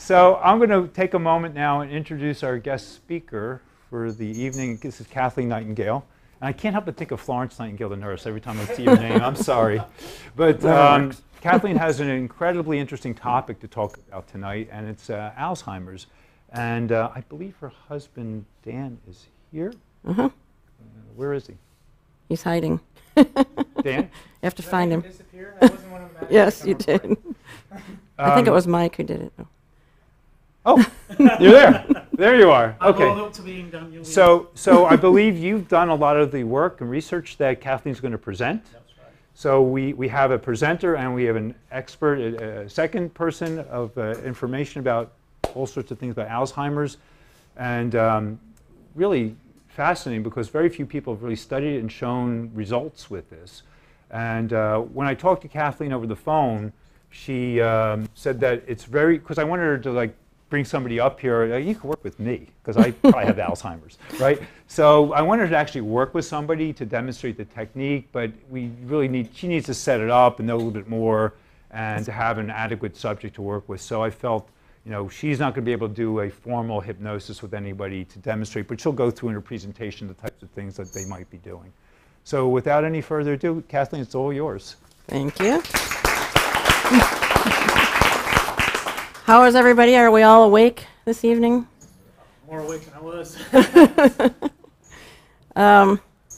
So I'm going to take a moment now and introduce our guest speaker for the evening. This is Kathleen Nightingale. And I can't help but think of Florence Nightingale, the nurse, every time I see your name. I'm sorry. But Kathleen has an incredibly interesting topic to talk about tonight, and it's Alzheimer's. And I believe her husband, Dan, is here. Uh-huh. Where is he? He's hiding. Dan? You have to find him. Disappear? I wasn't one of the Yes, you did. I think it was Mike who did it. Oh, you're there. There you are. Okay. To being done, So I believe you've done a lot of the work and research that Kathleen's going to present. That's right. So we have a presenter and we have an expert, a second person of information about all sorts of things about Alzheimer's. And really fascinating because very few people have really studied it and shown results with this. And when I talked to Kathleen over the phone, she said that it's very, because I wanted her to like bring somebody up here, you can work with me, because I probably have Alzheimer's, right? So I wanted her to actually work with somebody to demonstrate the technique, but we really need, she needs to set it up and know a little bit more and to have an adequate subject to work with. So I felt, you know, she's not going to be able to do a formal hypnosis with anybody to demonstrate, but she'll go through in her presentation the types of things that they might be doing. So without any further ado, Kathleen, it's all yours. Thank you. How is everybody? Are we all awake this evening? More awake than I was.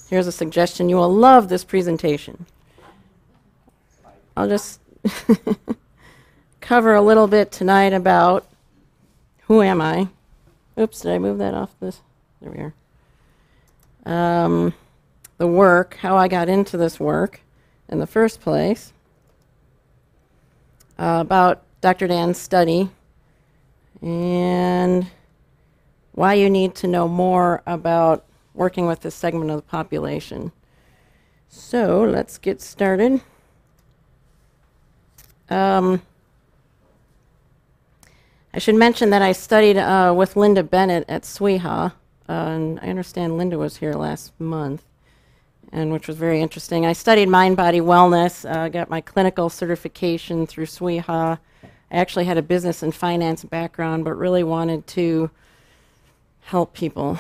Here's a suggestion. You will love this presentation. I'll just cover a little bit tonight about who am I. Oops, did I move that off this? There we are. The work, how I got into this work in the first place. About Dr. Dan's study, and why you need to know more about working with this segment of the population. So let's get started. I should mention that I studied with Linda Bennett at SWIHA, and I understand Linda was here last month, and which was very interesting. I studied mind-body wellness, got my clinical certification through SWIHA. I actually had a business and finance background, but really wanted to help people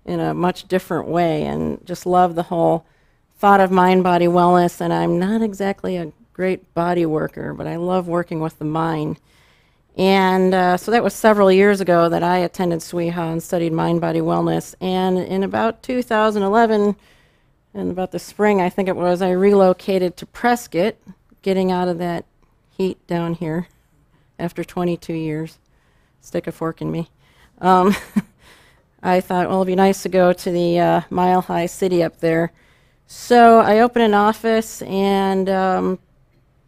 in a much different way, and just love the whole thought of mind-body wellness. And I'm not exactly a great body worker, but I love working with the mind. And so that was several years ago that I attended SWIHA and studied mind-body wellness. And in about 2011, in about the spring, I think it was, I relocated to Prescott, getting out of that heat down here after 22 years. Stick a fork in me. I thought, well, it'd be nice to go to the Mile High City up there. So I opened an office and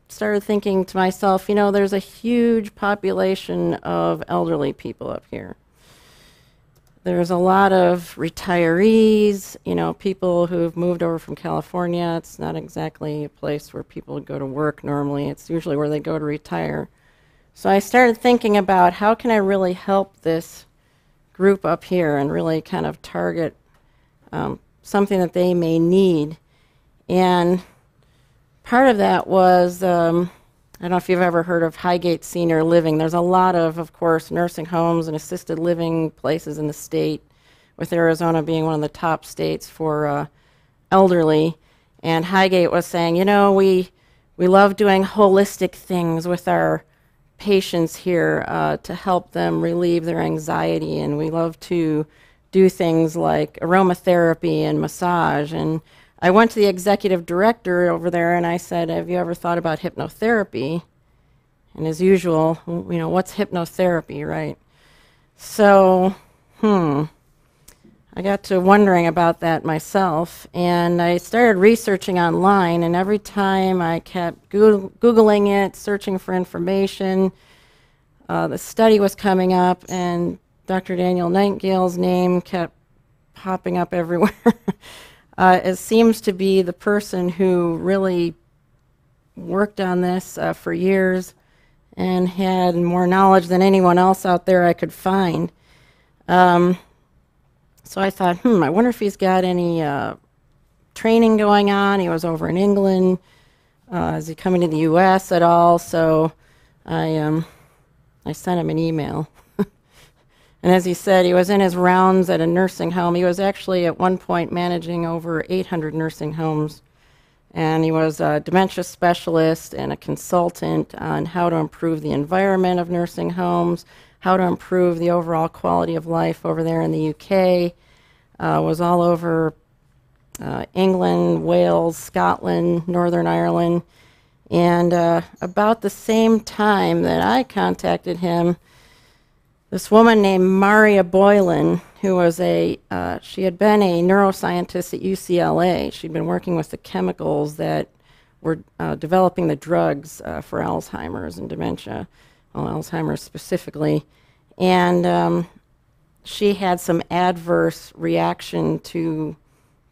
started thinking to myself, you know, there's a huge population of elderly people up here. There's a lot of retirees, you know, people who've moved over from California. It's not exactly a place where people go to work normally. It's usually where they go to retire. So I started thinking about how can I really help this group up here and really kind of target something that they may need. And part of that was, I don't know if you've ever heard of Highgate Senior Living. There's a lot of course, nursing homes and assisted living places in the state, with Arizona being one of the top states for elderly. And Highgate was saying, you know, we love doing holistic things with our patients here to help them relieve their anxiety, and we love to do things like aromatherapy and massage. And I went to the executive director over there and I said, have you ever thought about hypnotherapy? And as usual, you know, what's hypnotherapy, right? So, I got to wondering about that myself, and I started researching online, and every time I kept Googling it, searching for information, the study was coming up, and Dr. Daniel Nightingale's name kept popping up everywhere. It seems to be the person who really worked on this for years and had more knowledge than anyone else out there I could find. So I thought, I wonder if he's got any training going on. He was over in England. Is he coming to the U.S. at all? So I I sent him an email. And as he said, he was in his rounds at a nursing home. He was actually at one point managing over 800 nursing homes. And he was a dementia specialist and a consultant on how to improve the environment of nursing homes, how to improve the overall quality of life over there in the UK. Was all over England, Wales, Scotland, Northern Ireland. And about the same time that I contacted him, this woman named Maria Boylan, who was she had been a neuroscientist at UCLA. She'd been working with the chemicals that were developing the drugs for Alzheimer's and dementia, well, Alzheimer's specifically. And she had some adverse reaction to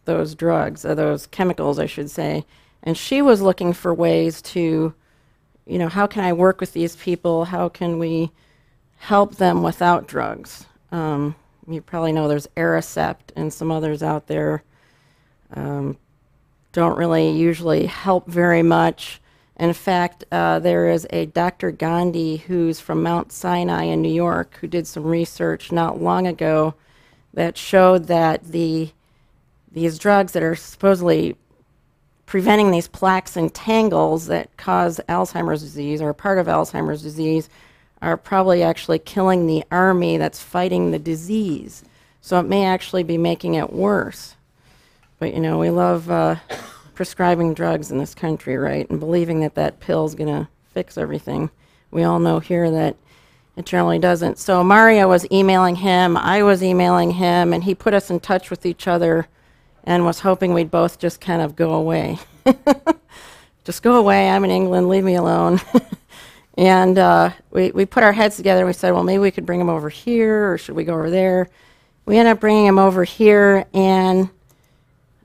those drugs, those chemicals, I should say. And she was looking for ways to, how can I work with these people? How can we help them without drugs? You probably know there's Aricept and some others out there. Don't really usually help very much. In fact, there is a Dr. Gandhi who's from Mount Sinai in New York who did some research not long ago that showed that these drugs that are supposedly preventing these plaques and tangles that cause Alzheimer's disease or are part of Alzheimer's disease are probably actually killing the army that's fighting the disease. So it may actually be making it worse. But we love prescribing drugs in this country, right? And believing that that pill's going to fix everything. We all know here that it generally doesn't. So Mario was emailing him, I was emailing him, and he put us in touch with each other and was hoping we'd both just kind of go away. Just go away, I'm in England, leave me alone. And we put our heads together and we said, well, maybe we could bring him over here, or should we go over there? We ended up bringing him over here and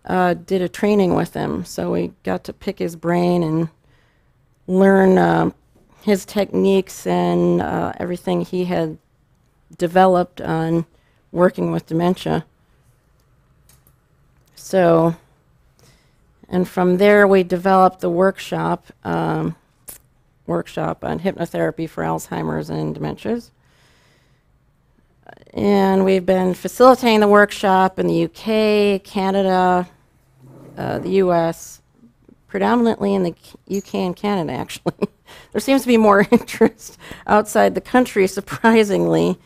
did a training with him. So we got to pick his brain and learn his techniques and everything he had developed on working with dementia. So, and from there we developed the workshop on hypnotherapy for Alzheimer's and dementias. And we've been facilitating the workshop in the UK, Canada, the US, predominantly in the UK and Canada, actually. There seems to be more interest outside the country, surprisingly.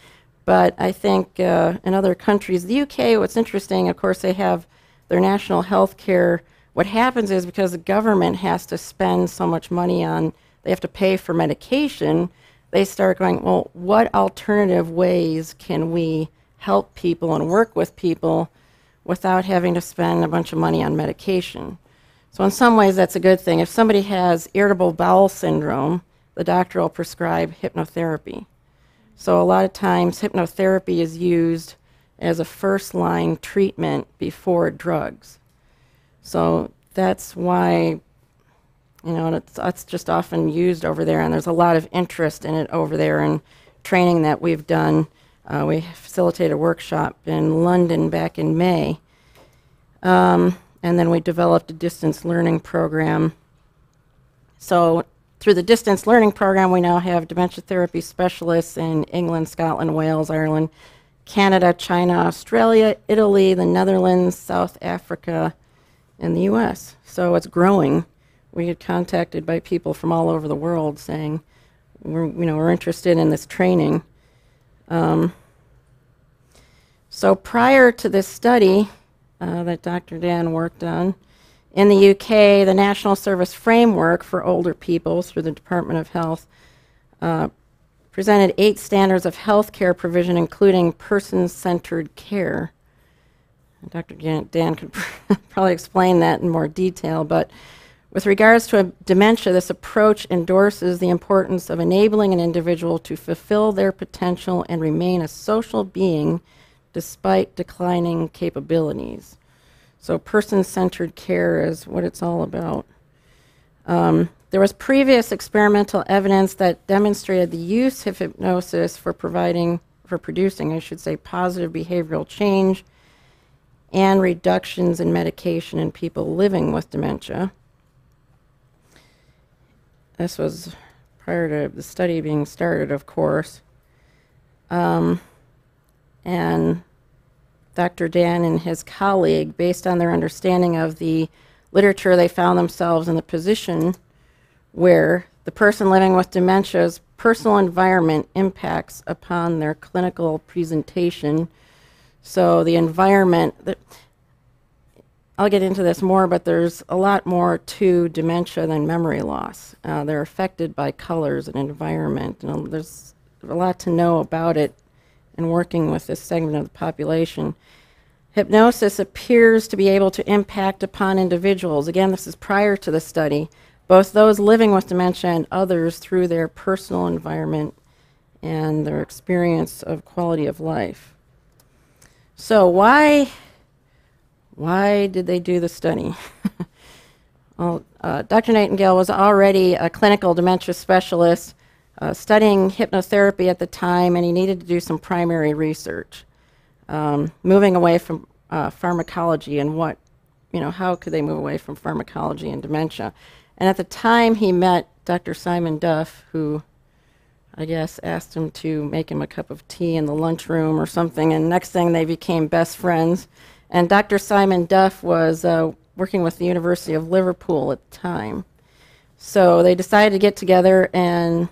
But I think in other countries, the UK, what's interesting, of course, they have their national health care. What happens is because the government has to spend so much money on, they have to pay for medication, they start going, well, what alternative ways can we help people and work with people without having to spend a bunch of money on medication? So in some ways, that's a good thing. If somebody has irritable bowel syndrome, the doctor will prescribe hypnotherapy. So a lot of times, hypnotherapy is used as a first-line treatment before drugs. So that's why, it's just often used over there, and there's a lot of interest in it over there and training that we've done. We facilitated a workshop in London back in May, and then we developed a distance learning program. So through the distance learning program, we now have dementia therapy specialists in England, Scotland, Wales, Ireland, Canada, China, Australia, Italy, the Netherlands, South Africa, and the US. So it's growing. We get contacted by people from all over the world saying, we're interested in this training. So prior to this study that Dr. Dan worked on, in the UK, the National Service Framework for Older People through the Department of Health presented 8 standards of health care provision, including person-centered care. Dr. Dan could probably explain that in more detail, but with regards to dementia, this approach endorses the importance of enabling an individual to fulfill their potential and remain a social being despite declining capabilities. So person-centered care is what it's all about. There was previous experimental evidence that demonstrated the use of hypnosis for producing, positive behavioral change and reductions in medication in people living with dementia. This was prior to the study being started, of course. And Dr. Dan and his colleague, based on their understanding of the literature, they found themselves in the position where the person living with dementia's personal environment impacts upon their clinical presentation. So the environment, I'll get into this more, but there's a lot more to dementia than memory loss. They're affected by colors and environment, and there's a lot to know about it in working with this segment of the population. Hypnosis appears to be able to impact upon individuals. Again, this is prior to the study, both those living with dementia and others through their personal environment and their experience of quality of life. So why did they do the study? Well, Dr. Nightingale was already a clinical dementia specialist studying hypnotherapy at the time, and he needed to do some primary research, moving away from pharmacology and how could they move away from pharmacology and dementia. And at the time he met Dr. Simon Duff, who I guess asked him to make him a cup of tea in the lunchroom or something, and next thing they became best friends. And Dr. Simon Duff was working with the University of Liverpool at the time. So they decided to get together and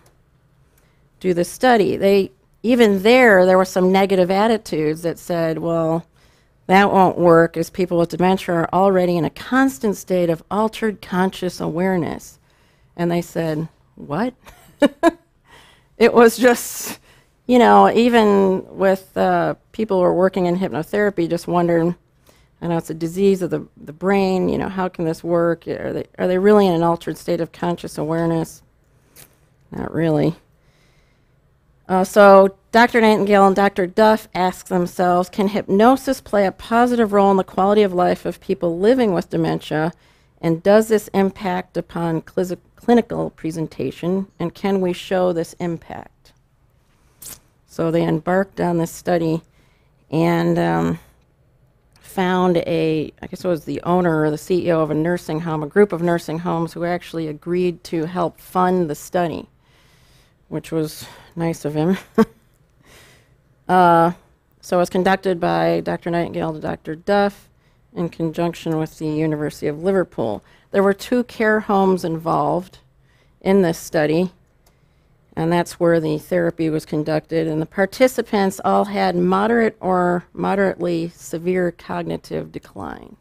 do this study. Even there were some negative attitudes that said, well, that won't work, as people with dementia are already in a constant state of altered conscious awareness. And they said, what? It was just, even with people who are working in hypnotherapy, just wondering, I know it's a disease of the brain, how can this work? Are they really in an altered state of conscious awareness? Not really. So Dr. Nightingale and Dr. Duff ask themselves, can hypnosis play a positive role in the quality of life of people living with dementia? And does this impact upon clinical presentation? And can we show this impact? So they embarked on this study and found I guess it was the owner or the CEO of a nursing home, a group of nursing homes who actually agreed to help fund the study, which was nice of him. So it was conducted by Dr. Nightingale and Dr. Duff in conjunction with the University of Liverpool. There were 2 care homes involved in this study, and that's where the therapy was conducted. And the participants all had moderate or moderately severe cognitive decline.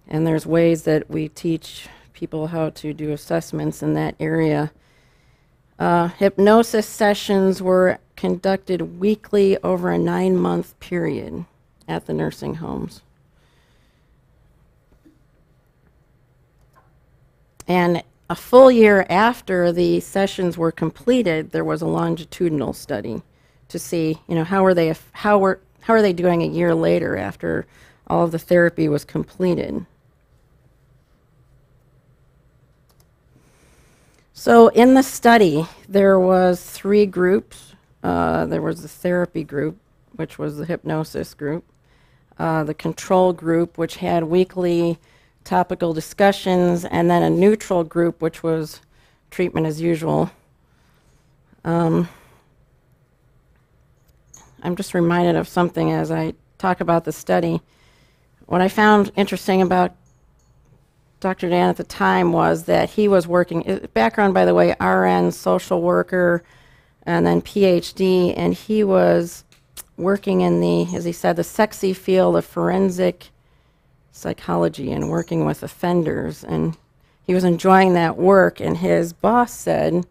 And there's ways that we teach people how to do assessments in that area. Hypnosis sessions were conducted weekly over a 9-month period at the nursing homes. And a full year after the sessions were completed, there was a longitudinal study to see, how are they doing a year later after all of the therapy was completed. So in the study, there was 3 groups. There was the therapy group, which was the hypnosis group, the control group, which had weekly topical discussions, and then a neutral group, which was treatment as usual. I'm just reminded of something as I talk about the study. What I found interesting about Dr. Dan at the time was that he was working, background by the way, RN, social worker, and then PhD, and he was working in as he said, the sexy field of forensic psychology and working with offenders, and he was enjoying that work, and his boss said,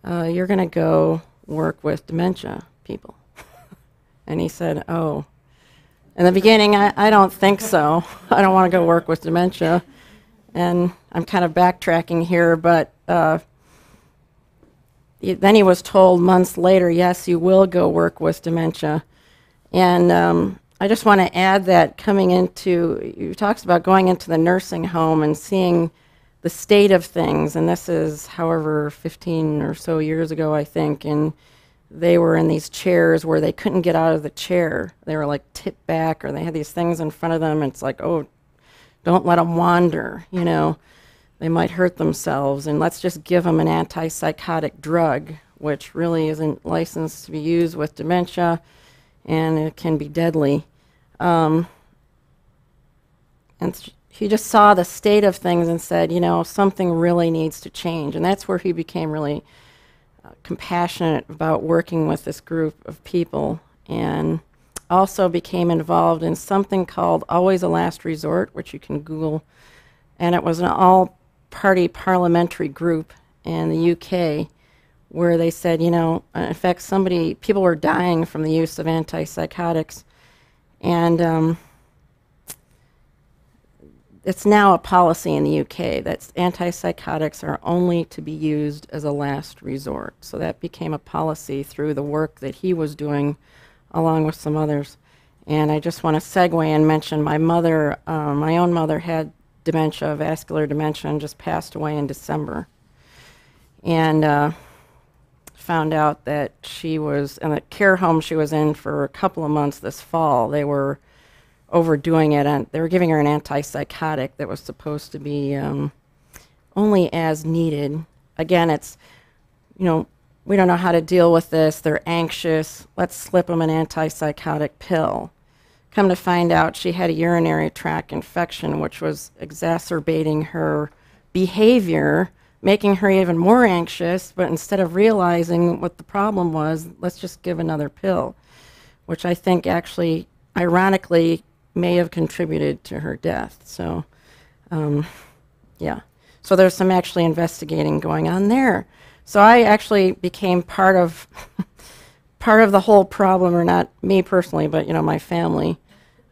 you're going to go work with dementia people. And he said, oh. In the beginning, I don't think so. I don't want to go work with dementia. And I'm kind of backtracking here, but then he was told months later, yes, you will go work with dementia. And I just want to add that he talks about going into the nursing home and seeing the state of things, and this is, however, 15 or so years ago, I think, and they were in these chairs where they couldn't get out of the chair. They were like tipped back, or they had these things in front of them, and it's like, oh, don't let them wander, they might hurt themselves, and let's just give them an antipsychotic drug, which really isn't licensed to be used with dementia, and it can be deadly. And he just saw the state of things and said, you know, something really needs to change. And that's where he became really compassionate about working with this group of people, and also became involved in something called Always a Last Resort, which you can Google. And it was an all-party parliamentary group in the UK where they said, you know, in fact, people were dying from the use of antipsychotics. And it's now a policy in the UK that antipsychotics are only to be used as a last resort. So that became a policy through the work that he was doing along with some others. And I just want to segue and mention my mother, my own mother had dementia, vascular dementia, and just passed away in December. And found out that she was in a care home she was in for a couple of months this fall. They were overdoing it, and they were giving her an antipsychotic that was supposed to be only as needed. Again, it's, you know, we don't know how to deal with this. They're anxious. Let's slip them an antipsychotic pill. Come to find out, she had a urinary tract infection, which was exacerbating her behavior, making her even more anxious. But instead of realizing what the problem was, let's just give another pill, which I think actually, ironically, may have contributed to her death. So, yeah. So there's some actually investigating going on there. So I actually became part of the whole problem, or not me personally, but you know, my family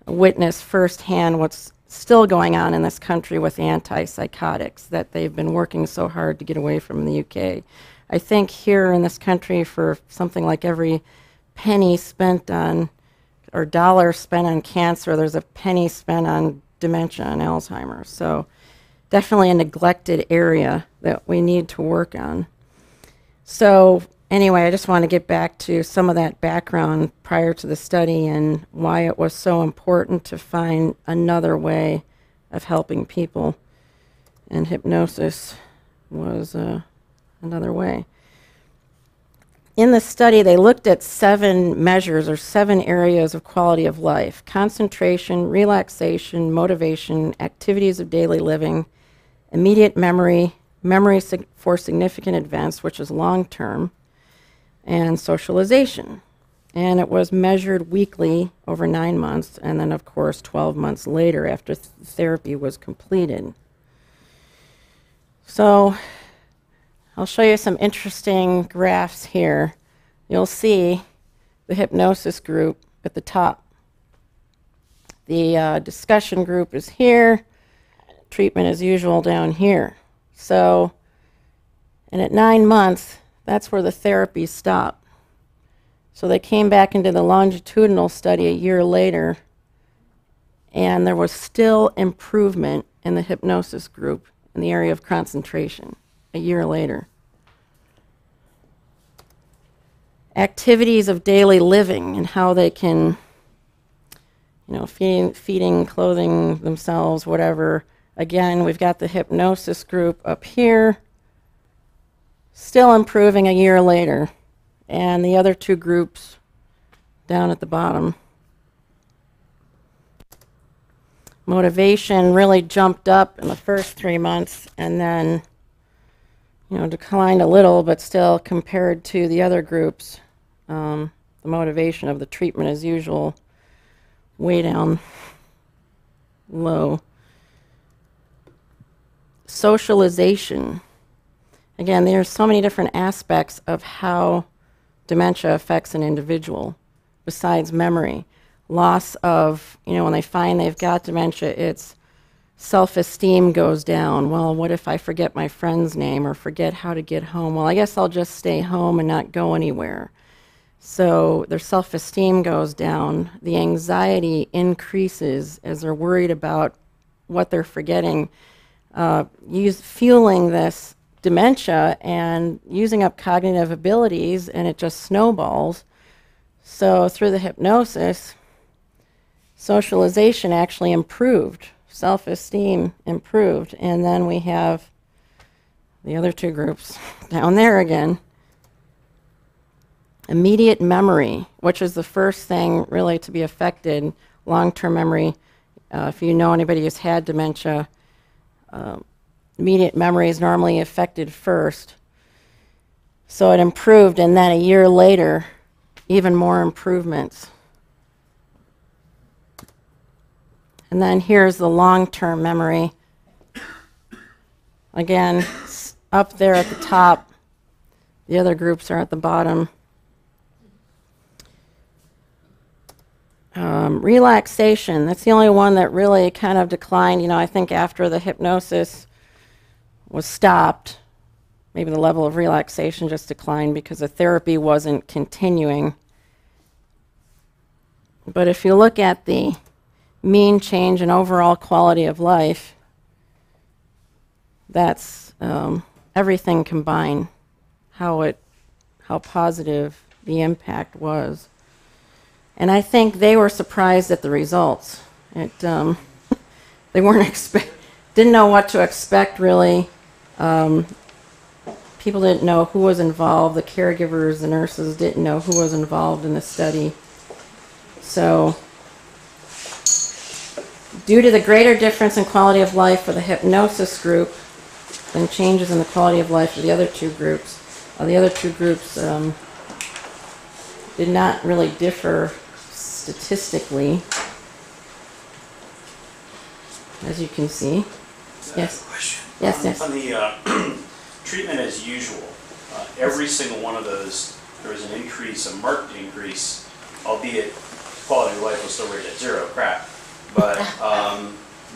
witnessed firsthand what's still going on in this country with antipsychotics that they've been working so hard to get away from in the UK. I think here in this country, for something like every penny spent on, or dollar spent on cancer, there's a penny spent on dementia and Alzheimer's. So definitely a neglected area that we need to work on. So anyway, I just want to get back to some of that background prior to the study and why it was so important to find another way of helping people. And hypnosis was another way. In the study, they looked at 7 measures, or 7 areas of quality of life: concentration, relaxation, motivation, activities of daily living, immediate memory, for significant events, which is long-term, and socialization. And it was measured weekly over 9 months, and then, of course, 12 months later after therapy was completed. So I'll show you some interesting graphs here. You'll see the hypnosis group at the top. The discussion group is here. Treatment as usual down here. So, and at 9 months, that's where the therapy stopped. So they came back into the longitudinal study a year later, and there was still improvement in the hypnosis group in the area of concentration a year later. Activities of daily living and how they can, you know, feeding, clothing themselves, whatever. Again, we've got the hypnosis group up here, still improving a year later, and the other 2 groups down at the bottom. Motivation really jumped up in the first 3 months, and then, you know, declined a little, but still compared to the other groups, the motivation of the treatment as usual, way down low. Socialization. Again, there's so many different aspects of how dementia affects an individual besides memory. Loss of, you know, when they find they've got dementia, it's self-esteem goes down. Well, what if I forget my friend's name or forget how to get home? Well, I guess I'll just stay home and not go anywhere. So their self-esteem goes down. The anxiety increases as they're worried about what they're forgetting. Fueling this dementia and using up cognitive abilities, and it just snowballs. So through the hypnosis, socialization actually improved, self-esteem improved, and then we have the other two groups, down there again. Immediate memory, which is the first thing really to be affected, long-term memory. If you know anybody who's had dementia, immediate memory is normally affected first. So it improved, and then a year later, even more improvements. And then here's the long-term memory. Again, up there at the top. The other groups are at the bottom. Relaxation, that's the only one that really kind of declined. You know, I think after the hypnosis was stopped, maybe the level of relaxation just declined because the therapy wasn't continuing. But if you look at the mean change in overall quality of life, that's everything combined, how positive the impact was. And I think they were surprised at the results. They didn't know what to expect really. People didn't know who was involved. The caregivers, the nurses didn't know who was involved in the study. So, due to the greater difference in quality of life for the hypnosis group than changes in the quality of life for the other two groups did not really differ statistically, as you can see. Yes. Question. Yes. Yes. On the treatment as usual, every single one of those, there was an increase, a marked increase, albeit quality of life was still rated at 0, crap. But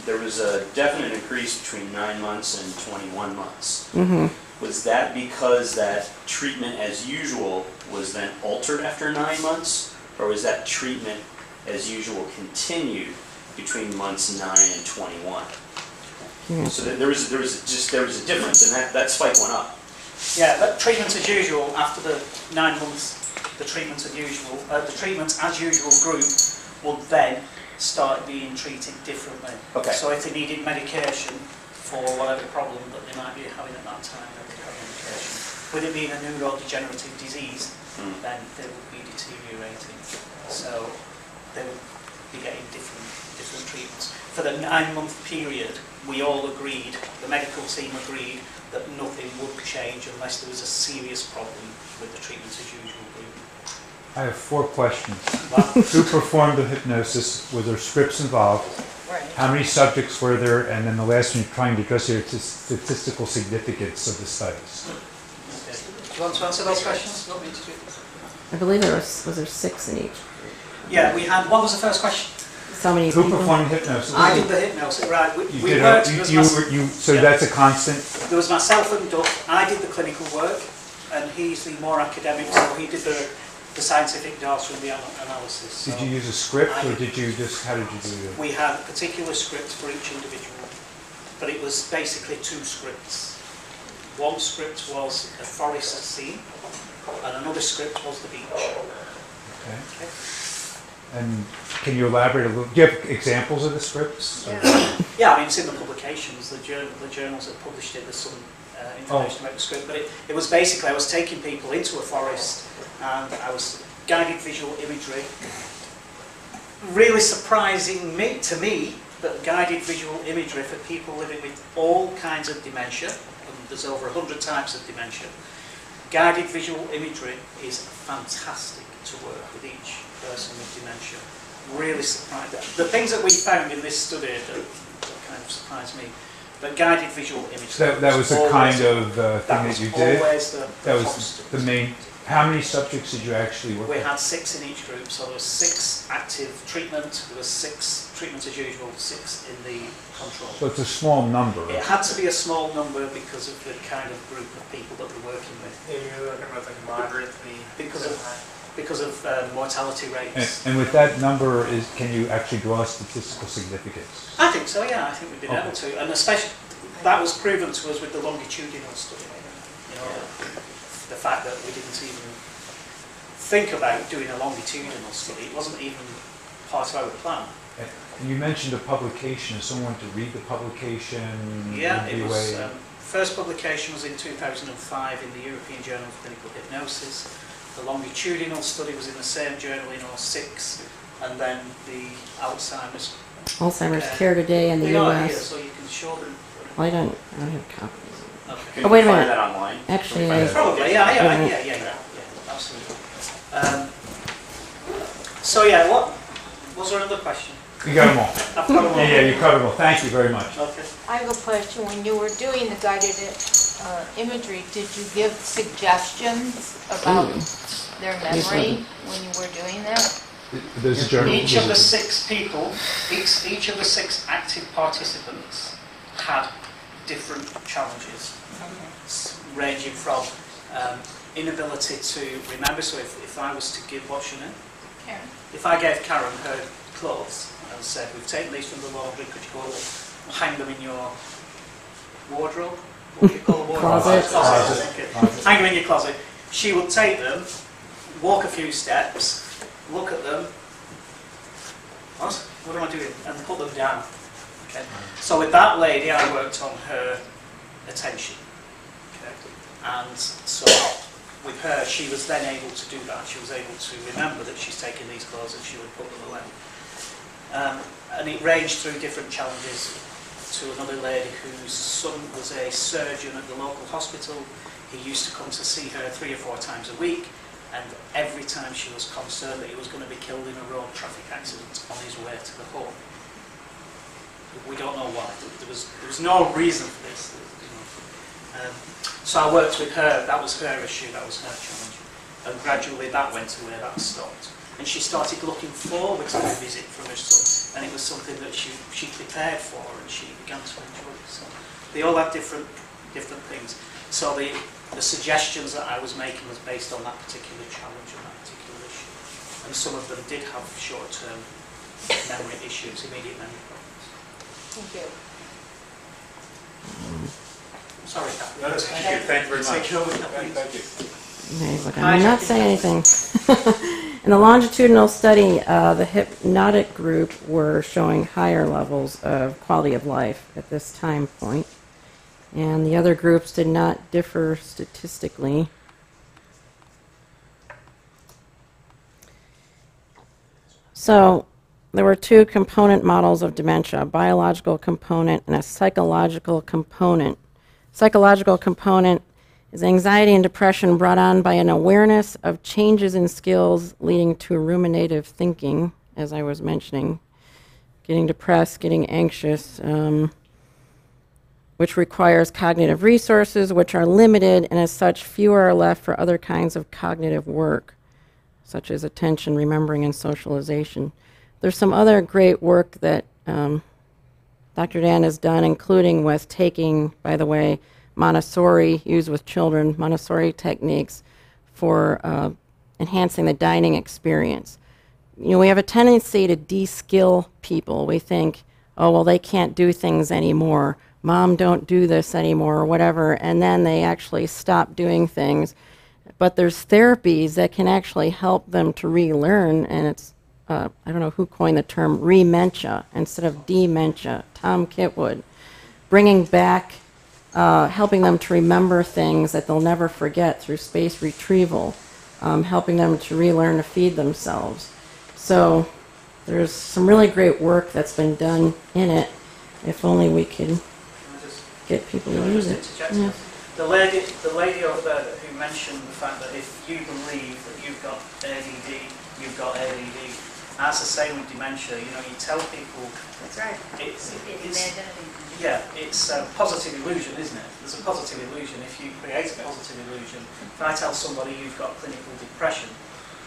there was a definite increase between 9 months and 21 months. Mm-hmm. Was that because that treatment as usual was then altered after 9 months? Or was that treatment as usual continued between months 9 and 21? Yeah. So there was a difference, and that spike went up. Yeah, but treatment as usual after the 9 months, the treatment as usual group will then start being treated differently. Okay. So if they needed medication for whatever problem that they might be having at that time, they would have medication. With it being a neurodegenerative disease, then they would be deteriorating. So they would be getting different treatments. For the 9-month period, we all agreed, the medical team agreed, that nothing would change unless there was a serious problem with the treatment as usual group. I have 4 questions. Wow. Who performed the hypnosis? Were there scripts involved? Right. How many subjects were there? And then the last one, trying to address the statistical significance of the studies. Okay. Do you want to answer those questions? You want me to do this? I believe was there 6 in each? Yeah, we had. What was the first question? So many Who people. performed hypnosis? I did the hypnosis, right. You did. So yeah. that's a constant. There was myself and Duff. I did the clinical work, and he's the more academic, so he did the scientific data and the analysis. So Did you use a script, or did you just, how did you do it? we had a particular script for each individual, but it was basically 2 scripts. One script was a forest scene, and another script was the beach. Okay. And can you elaborate a little? Do you have examples of the scripts? Yeah, I mean, it's in the publications, the journals that published it, there's some information about the script, but it was basically, I was taking people into a forest, and I was guided visual imagery. Really surprising to me that guided visual imagery for people living with all kinds of dementia, and there's over 100 types of dementia. Guided visual imagery is fantastic to work with each person with dementia. Really surprised. The things that we found in this study that kind of surprised me, but guided visual imagery. That was the kind of thing that you did? That was the main. How many subjects did you actually work with? We had 6 in each group, so there was 6 active treatment, there was 6 treatment as usual, 6 in the control. So it's a small number. It had to be a small number because of the kind of group of people that we're working with. Yeah, you're looking at like moderately. Because of mortality rates. And with that number, can you actually draw statistical significance? I think so, yeah. I think we've been able to, and especially that was proven to us with the longitudinal study. You know, the fact that we didn't even think about doing a longitudinal study. It wasn't even part of our plan. And you mentioned a publication. If someone wanted to read the publication, Yeah, it was first publication was in 2005 in the European Journal of Clinical Hypnosis. The longitudinal study was in the same journal in 2006, and then the Alzheimer's Care Today in the they are here, U.S. so you can show them. Well, I don't have copies. Okay. Can Oh, wait a you find minute. that online? Actually, Can we find that? Probably, yeah, absolutely. So yeah, what was there another question? You got them all. I've got them all. Yeah, you covered them all. Thank you very much. Okay. I have a question. When you were doing the guided imagery, did you give suggestions about their memory when you were doing that? There's a journal. Each of the 6 people, each of the 6 active participants had different challenges, ranging from inability to remember. So if I was to give, what's your name? Karen. If I gave Karen her clothes and said, we've taken these from the laundry, could you go and hang them in your wardrobe? What do you call a wardrobe? Closet. Closet. Hang them in your closet. She would take them, walk a few steps, look at them. What am I doing? And put them down. Okay. So with that lady, I worked on her attention. Okay. And so with her, she was then able to do that. She was able to remember that she's taken these clothes and she would put them away. And it ranged through different challenges to another lady whose son was a surgeon at the local hospital. He used to come to see her 3 or 4 times a week, and every time she was concerned that he was going to be killed in a road traffic accident on his way to the home. We don't know why. There was no reason for this. So I worked with her. That was her issue. That was her challenge. And gradually that went away. That stopped. And she started looking forward to the visit from her son. And it was something that she prepared for, and she began to enjoy it. So they all had different things. So the suggestions that I was making was based on that particular challenge and that particular issue. And some of them did have short-term memory issues, immediate memory problems. Thank you. Sorry, Kathy. No, that's good. Thank you very much. Take over, Kathy. Thank you. Okay, look, I'm not saying anything. In the longitudinal study, the hypnotic group were showing higher levels of quality of life at this time point, and the other groups did not differ statistically. So there were 2 component models of dementia, a biological component and a psychological component. Psychological component is anxiety and depression brought on by an awareness of changes in skills leading to ruminative thinking, as I was mentioning, getting depressed, getting anxious, which requires cognitive resources which are limited, and as such fewer are left for other kinds of cognitive work, such as attention, remembering, and socialization. There's some other great work that Dr. Dan has done, including with taking, by the way, Montessori, used with children, Montessori techniques for enhancing the dining experience. You know, we have a tendency to de-skill people. We think, oh, well, they can't do things anymore. Mom, don't do this anymore, or whatever. And then they actually stop doing things. But there's therapies that can actually help them to relearn, and it's, I don't know who coined the term, rementia instead of dementia, Tom Kitwood, bringing back, helping them to remember things that they'll never forget through space retrieval, helping them to relearn to feed themselves. So there's some really great work that's been done in it, if only we could get people to use it. Yeah. The lady over there who mentioned the fact that if you believe that you've got ADD, you've got ADD. That's the same with dementia. You know, you tell people. That's right. It's a positive illusion, isn't it? There's a positive illusion. If you create a positive illusion, if I tell somebody you've got clinical depression,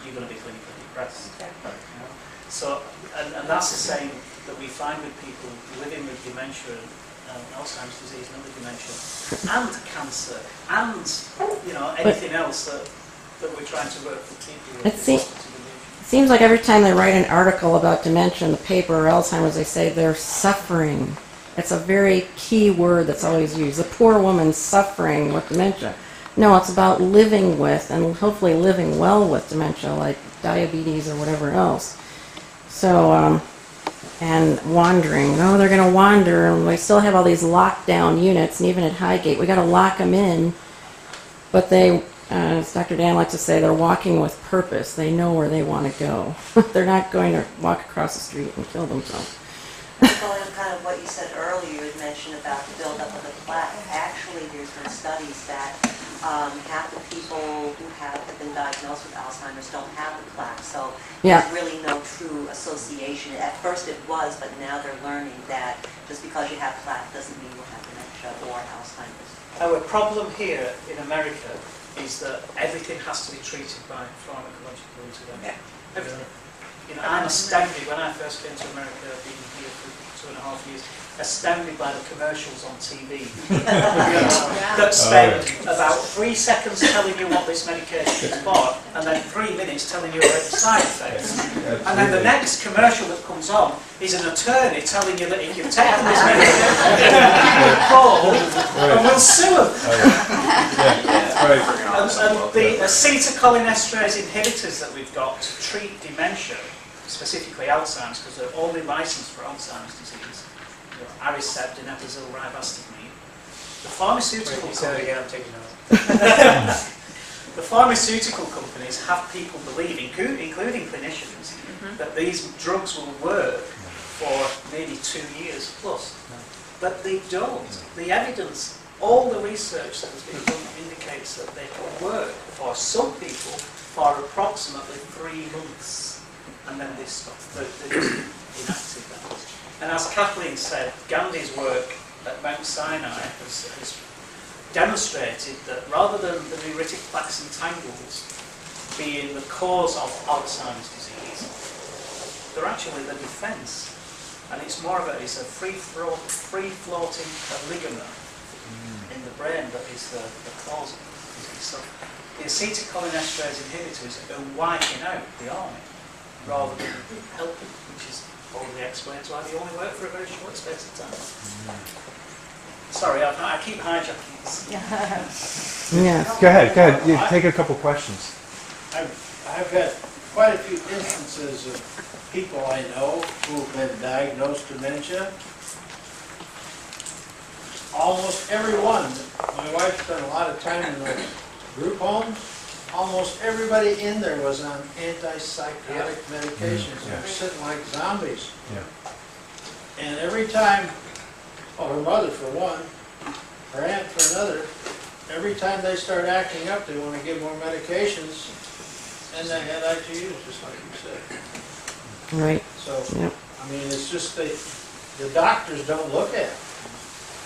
you're going to be clinically depressed. Exactly. You know? So, and that's the same that we find with people living with dementia. Alzheimer's disease and other dementia, and cancer, and anything else that we're trying to work with people with. It seems like every time they write an article about dementia in the paper or Alzheimer's, they say they're suffering. It's a very key word that's always used. The poor woman suffering with dementia. No, it's about living with and hopefully living well with dementia, like diabetes or whatever else. So and wandering. Oh, they're going to wander, and we still have all these lockdown units, and even at Highgate, we got to lock them in. But they, as Dr. Dan likes to say, they're walking with purpose. They know where they want to go. They're not going to walk across the street and kill themselves. Well, and kind of what you said earlier, you had mentioned about the buildup of the plaque. Actually, there's been studies that half the people who have been diagnosed with Alzheimer's don't have the plaque. So Yeah. there's really no true association. At first it was, but now they're learning that just because you have plaque doesn't mean you have dementia or Alzheimer's. Our problem here in America is that everything has to be treated by pharmacological intervention. Everything. You know, I'm astounded when I first came to America, I've been here for 2.5 years, astounded by the commercials on TV that spend about 3 seconds telling you what this medication is for, and then 3 minutes telling you about the side effects. And then the next commercial that comes on is an attorney telling you that if you've taken this medication, you'll call and we'll sue them. And the acetylcholinesterase inhibitors that we've got to treat dementia, specifically Alzheimer's, because they're only licensed for Alzheimer's disease, Aricept, donepezil, ribostigmine. The pharmaceutical the pharmaceutical companies have people believe, including clinicians, that these drugs will work for maybe 2 years plus. But they don't. The evidence, all the research that has been done indicates that they can work for some people for approximately 3 months, and then they stop. They're just inactive then. And as Kathleen said, Gandhi's work at Mount Sinai has demonstrated that rather than the neuritic plaques and tangles being the cause of Alzheimer's disease, they're actually the defense. And it's more of it's a free-floating ligament in the brain that is the cause of it. So the acetylcholinesterase inhibitors are wiping out the army rather than helping, which is probably explains why they only work for a very short space of time. Sorry, I keep hijacking this. Yes. Go ahead. You take a couple questions. I've had quite a few instances of people I know who've been diagnosed dementia. Almost everyone, my wife spent a lot of time in the group homes, almost everybody in there was on antipsychotic medications. They were sitting like zombies. Yeah. And every time, her mother for one, her aunt for another, every time they start acting up, they want to give more medications, and they had ITUs, just like you said. Right. So, I mean, it's just the doctors don't look at it.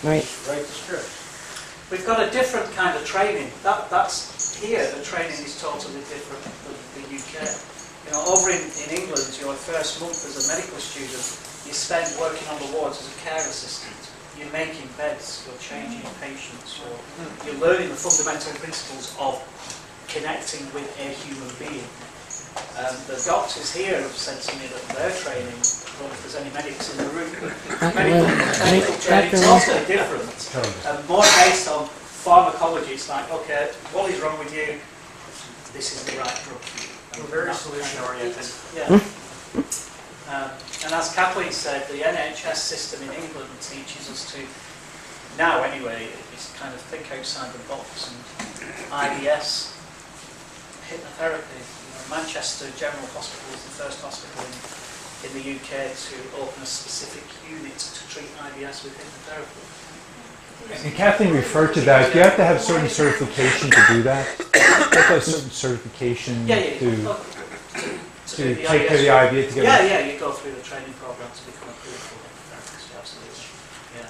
Right. Just write the script. We've got a different kind of training. That's here, the training is totally different than the UK. You know, over in England, your first month as a medical student, you spend working on the wards as a care assistant. You're making beds, you're changing patients, you're learning the fundamental principles of connecting with a human being. The doctors here have said to me that their training, I don't know if there's any medics in the room, medical training is totally different. And more based on pharmacology. It's like, okay, what is wrong with you? This is the right drug for you. We're very solution oriented. Yeah. And as Kathleen said, the NHS system in England teaches us to, now anyway, is kind of think outside the box. And IBS, hypnotherapy. Manchester General Hospital is the first hospital in the UK to open a specific unit to treat IBS with hypnotherapy. And Kathleen referred to that. Do you have to have certain certification to do that? Do you have to have certain certification to take care of the idea to get you go through the training program to become a clinical hypnotherapist, absolutely. Yeah.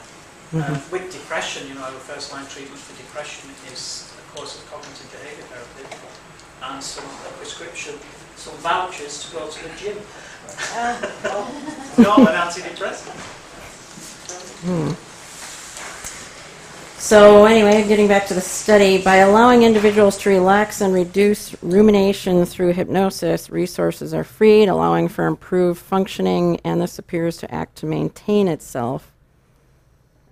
With depression, you know, our first line treatment for depression is a course of cognitive behaviour therapy and a prescription, some vouchers to go to the gym. Not an antidepressant. So anyway, getting back to the study, by allowing individuals to relax and reduce rumination through hypnosis, resources are freed, allowing for improved functioning, and this appears to act to maintain itself,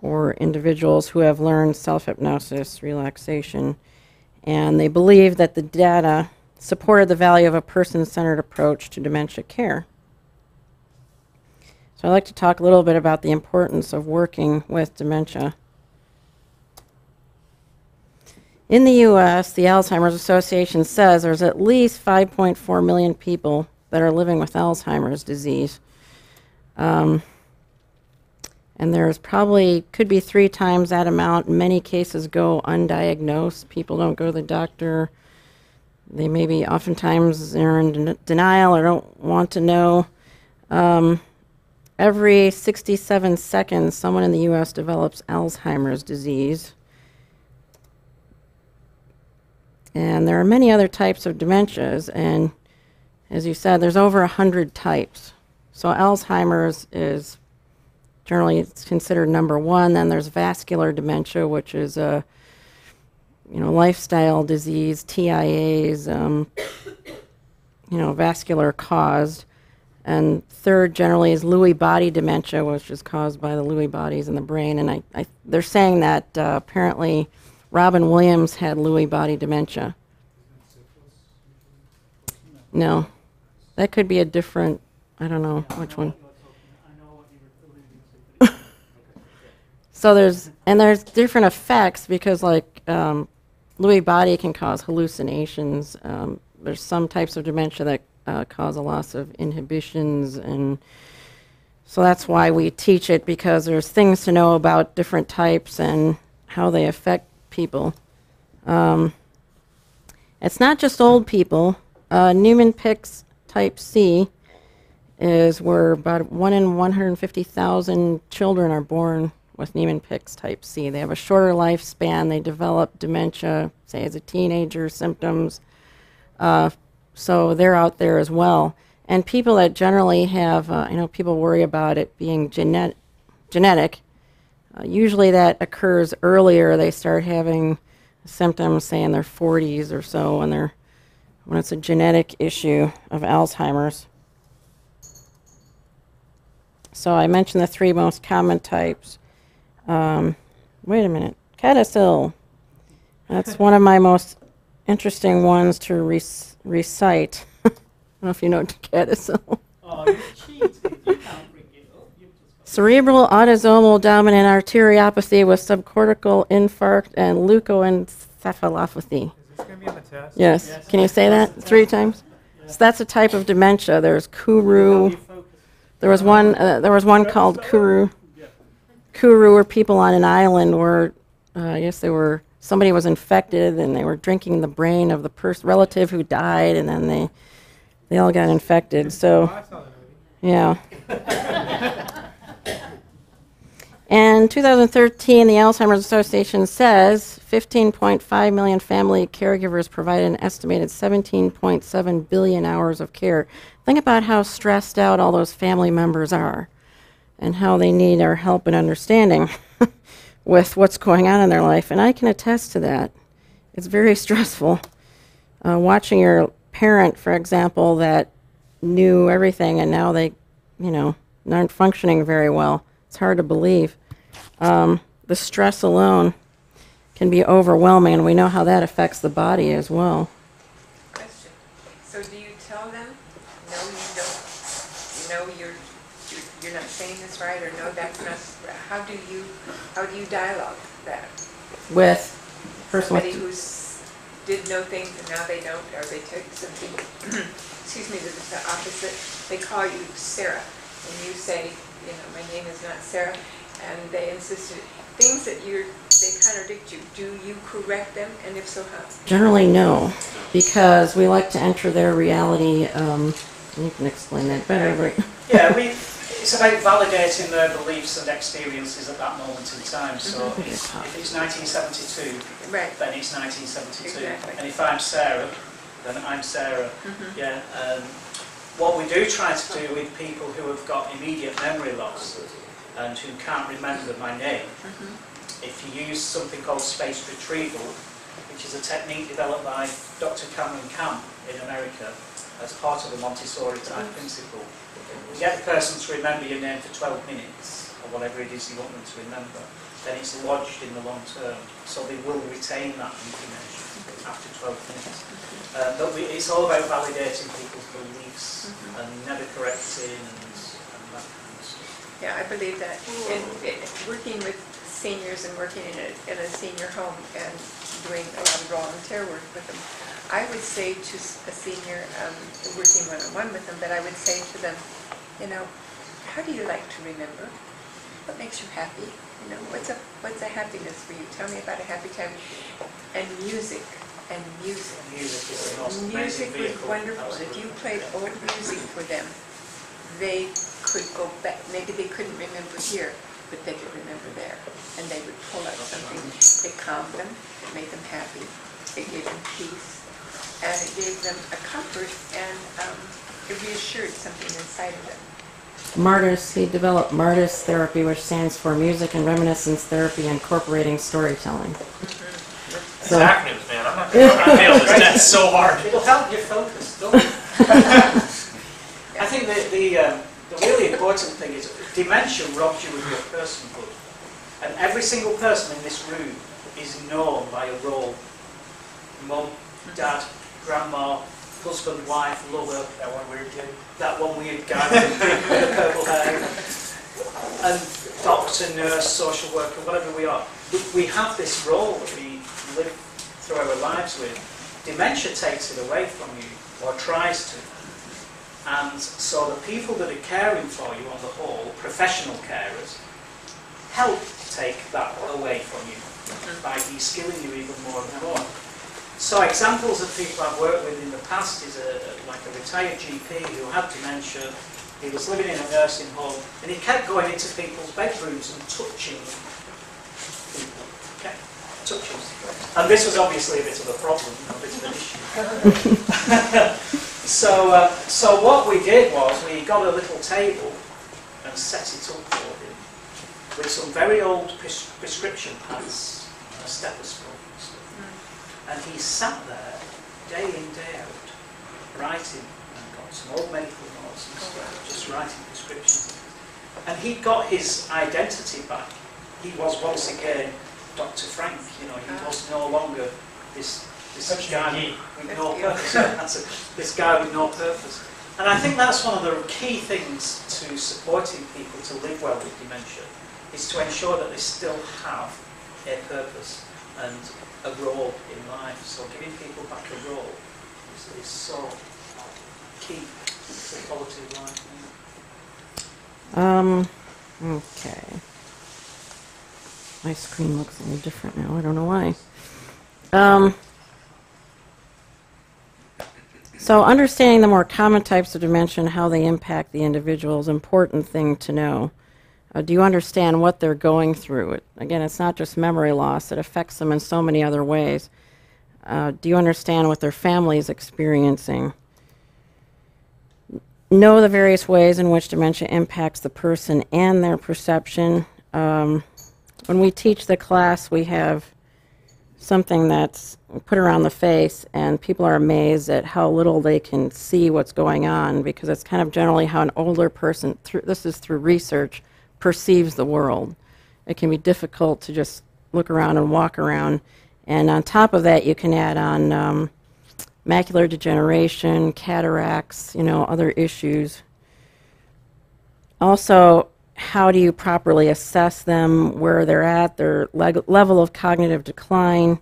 or individuals who have learned self-hypnosis, relaxation, and they believe that the data supported the value of a person-centered approach to dementia care. So I'd like to talk a little bit about the importance of working with dementia. In the U.S., the Alzheimer's Association says there's at least 5.4 million people that are living with Alzheimer's disease. And there's probably, could be 3 times that amount. Many cases go undiagnosed. People don't go to the doctor. They maybe oftentimes they're in denial or don't want to know. Every 67 seconds, someone in the U.S. develops Alzheimer's disease. And there are many other types of dementias, and as you said, there's over 100 types. So Alzheimer's is generally it's considered number 1. Then there's vascular dementia, which is a lifestyle disease, TIAs, vascular caused. And third generally is Lewy body dementia, which is caused by the Lewy bodies in the brain. And they're saying that apparently Robin Williams had Lewy body dementia. No, that could be a different, I don't know which one. So there's different effects because like Lewy body can cause hallucinations. There's some types of dementia that cause a loss of inhibitions, and so that's why we teach it, because there's things to know about different types and how they affect people. It's not just old people. Niemann-Pick's type C is where about 1 in 150,000 children are born with Niemann-Pick's type C. They have a shorter lifespan. They develop dementia, say as a teenager, symptoms. So they're out there as well. And people that generally have, people worry about it being genetic. Usually that occurs earlier. They start having symptoms, say, in their 40s or so, when it's a genetic issue of Alzheimer's. So I mentioned the 3 most common types. Wait a minute. Codicil. That's one of my most interesting ones to recite. I don't know if you know Codicil. Oh, you cheated. You can't bring it up. Cerebral autosomal dominant arteriopathy with subcortical infarct and leukoencephalopathy. Is this going to be on the test? Yes. Can you say that 3 times? Yeah. So that's a type of dementia. There's Kuru. There was one called Kuru. Kuru were people on an island where I guess somebody was infected and they were drinking the brain of the relative who died, and then they all got infected. So, yeah. And 2013, the Alzheimer's Association says 15.5 million family caregivers provided an estimated 17.7 billion hours of care. Think about how stressed out all those family members are and how they need our help and understanding with what's going on in their life. And I can attest to that. It's very stressful. Watching your parent, for example, that knew everything and now they, aren't functioning very well. It's hard to believe. The stress alone can be overwhelming, and we know how that affects the body as well. Question. So do you tell them, no, you're not saying this right, or no, that's not, how do you dialogue that? With person somebody who did know things and now they don't, or they take something, excuse me, that's the opposite. They call you Sarah, and you say, my name is not Sarah, and they insisted things that they contradict you. Do you correct them, and if so, how? Generally, no, because we like to enter their reality. You can explain that better, right? Yeah, it's about validating their beliefs and experiences at that moment in time. So if it's 1972, right, then it's 1972. Exactly. And if I'm Sarah, then I'm Sarah. Yeah. What we do try to do with people who have got immediate memory loss and who can't remember my name, if you use something called spaced retrieval, which is a technique developed by Dr. Cameron Camp in America as part of the Montessori type principle, you get the person to remember your name for 12 minutes, or whatever it is you want them to remember, then it's lodged in the long term, so they will retain that information after 12 minutes. But it's all about validating people's beliefs and never correcting and that kind of Yeah, I believe that. And working with seniors and working in a senior home and doing a lot of volunteer work with them, I would say to a senior, working one-on-one with them, that I would say to them, you know, how do you like to remember? What makes you happy? You know, what's a happiness for you? Tell me about a happy time. And music. And music. Music is the most Music amazing was vehicle. wonderful. And if you played old music for them, they could go back. Maybe they couldn't remember here, but they could remember there. And they would pull out something. It calmed them. It made them happy. It gave them peace. And it gave them a comfort, and it reassured something inside of them. MARTIS, he developed MARTIS therapy, which stands for Music and Reminiscence Therapy Incorporating Storytelling. It's acronyms, man. I'm not going to fail this test so hard. It'll help you focus, don't it? I think the really important thing is dementia robs you of your personhood. And every single person in this room is known by a role. Mum, dad, grandma, husband, wife, lover. That one weird kid. That one weird guy with the purple hair. And doctor, nurse, social worker, whatever we are. We have this role that we live through our lives with. Dementia takes it away from you, or tries to. And so the people that are caring for you on the whole, professional carers, help take that away from you by de-skilling you even more and more. So examples of people I've worked with in the past is like a retired GP who had dementia. He was living in a nursing home, and he kept going into people's bedrooms and touching people. Okay? Touching. And this was obviously a bit of a problem, a bit of an issue. So what we did was we got a little table and set it up for him with some very old prescription pads and a stethoscope. And he sat there, day in, day out, writing, and got some old medical notes and stuff, just writing prescriptions. And he got his identity back. He was once again Dr. Frank, you know, he was no longer this guy with no purpose. This guy with no purpose. And I think that's one of the key things to supporting people to live well with dementia, is to ensure that they still have a purpose and a role in life. So giving people back a role is so key to the quality of life. Okay. My screen looks a little different now. I don't know why. So understanding the more common types of dementia and how they impact the individual is an important thing to know. Do you understand what they're going through? Again, it's not just memory loss. It affects them in so many other ways. Do you understand what their family is experiencing? Know the various ways in which dementia impacts the person and their perception. When we teach the class, we have something that's put around the face, and people are amazed at how little they can see what's going on, because it's kind of generally how an older person, this is through research, perceives the world. It can be difficult to just look around and walk around. And on top of that, you can add on macular degeneration, cataracts, you know, other issues. Also, how do you properly assess them, where they're at, their level of cognitive decline,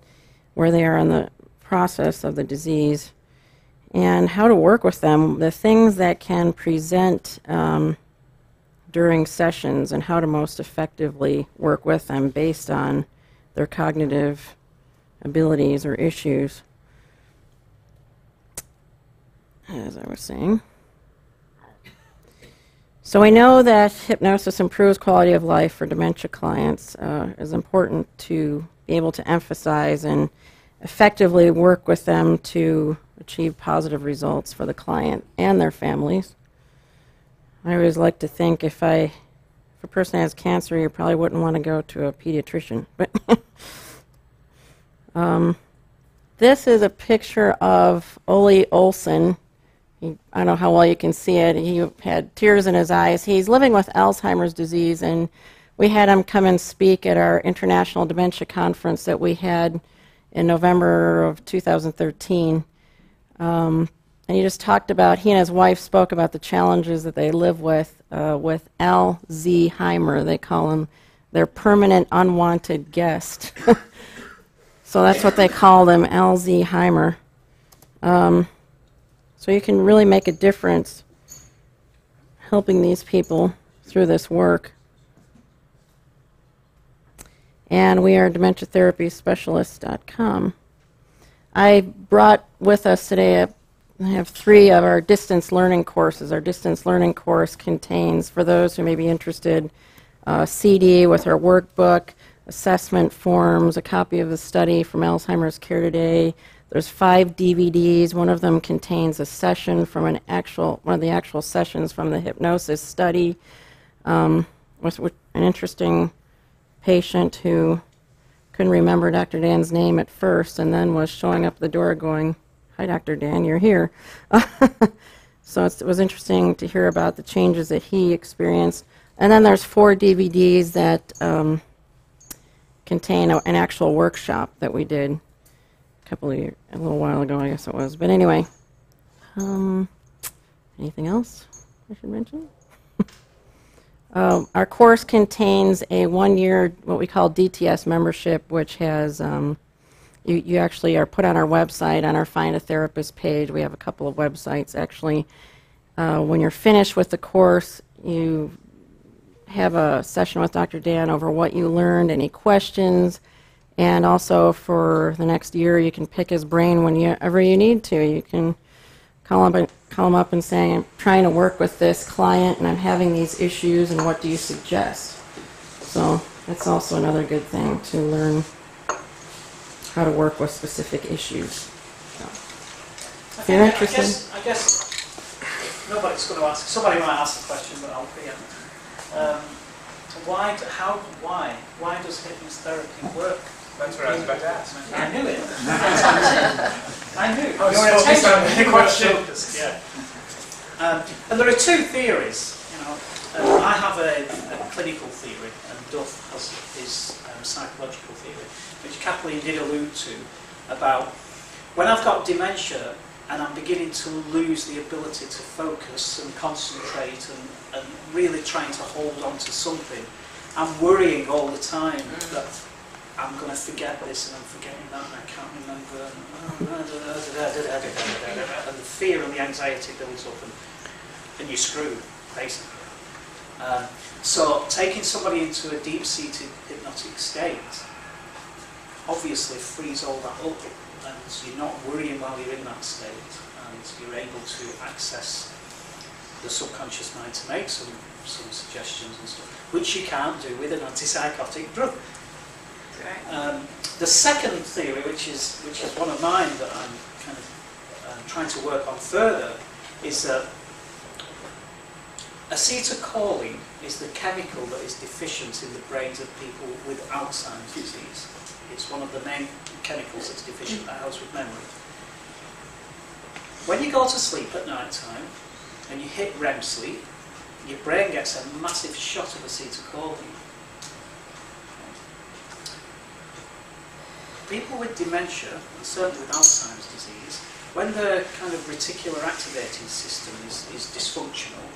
where they are in the process of the disease, and how to work with them, the things that can present during sessions, and how to most effectively work with them based on their cognitive abilities or issues. As I was saying. So we know that hypnosis improves quality of life for dementia clients. It's important to be able to emphasize and effectively work with them to achieve positive results for the client and their families. I always like to think if a person has cancer, you probably wouldn't want to go to a pediatrician. This is a picture of Ole Olson. I don't know how well you can see it. He had tears in his eyes. He's living with Alzheimer's disease, and we had him come and speak at our International Dementia Conference that we had in November of 2013. and he just talked about, he and his wife spoke about the challenges that they live with Alzheimer. They call him their permanent unwanted guest. So that's what they call them, Alzheimer. So you can really make a difference helping these people through this work. And we are dementiatherapyspecialists.com. I brought with us today, I have 3 of our distance learning courses. Our distance learning course contains, for those who may be interested, a CD with our workbook, assessment forms, a copy of the study from Alzheimer's Care Today. There's 5 DVDs. One of them contains a session from one of the actual sessions from the hypnosis study with an interesting patient who couldn't remember Dr. Dan's name at first and then was showing up the door going, "Hi, Dr. Dan, you're here." So it was interesting to hear about the changes that he experienced. And then there's 4 DVDs that contain an actual workshop that we did a little while ago, I guess it was. But anyway, anything else I should mention? Our course contains a 1-year, what we call DTS membership, which has, you actually are put on our website, on our Find a Therapist page. We have a couple of websites, actually. When you're finished with the course, you have a session with Dr. Dan over what you learned, any questions, and also for the next year, you can pick his brain whenever you need to. You can call him up and say, "I'm trying to work with this client and I'm having these issues, and what do you suggest?" So that's also another good thing to learn how to work with specific issues. So, if you're interested. I guess nobody's going to ask. Somebody might ask the question, but I'll be. Why does hypnotherapy work? That's what I was about to ask. I knew it. I knew. I was focused on the question. Yeah. And there are 2 theories. I have a clinical theory, and Duff has his psychological theory, which Kathleen did allude to, about when I've got dementia and I'm beginning to lose the ability to focus and concentrate and really trying to hold on to something, I'm worrying all the time that I'm going to forget this and I'm forgetting that and I can't remember, and the fear and the anxiety builds up and you're screwed, basically. So taking somebody into a deep-seated hypnotic state obviously frees all that up, and you're not worrying while you're in that state, and you're able to access the subconscious mind to make some suggestions and stuff, which you can't do with an antipsychotic drug. The second theory, which is one of mine that I'm kind of trying to work on further, is that acetylcholine is the chemical that is deficient in the brains of people with Alzheimer's disease. It's one of the main chemicals that's deficient that helps with memory. When you go to sleep at night time and you hit REM sleep, your brain gets a massive shot of acetylcholine. People with dementia, and certainly with Alzheimer's disease, when their kind of reticular activating system is dysfunctional,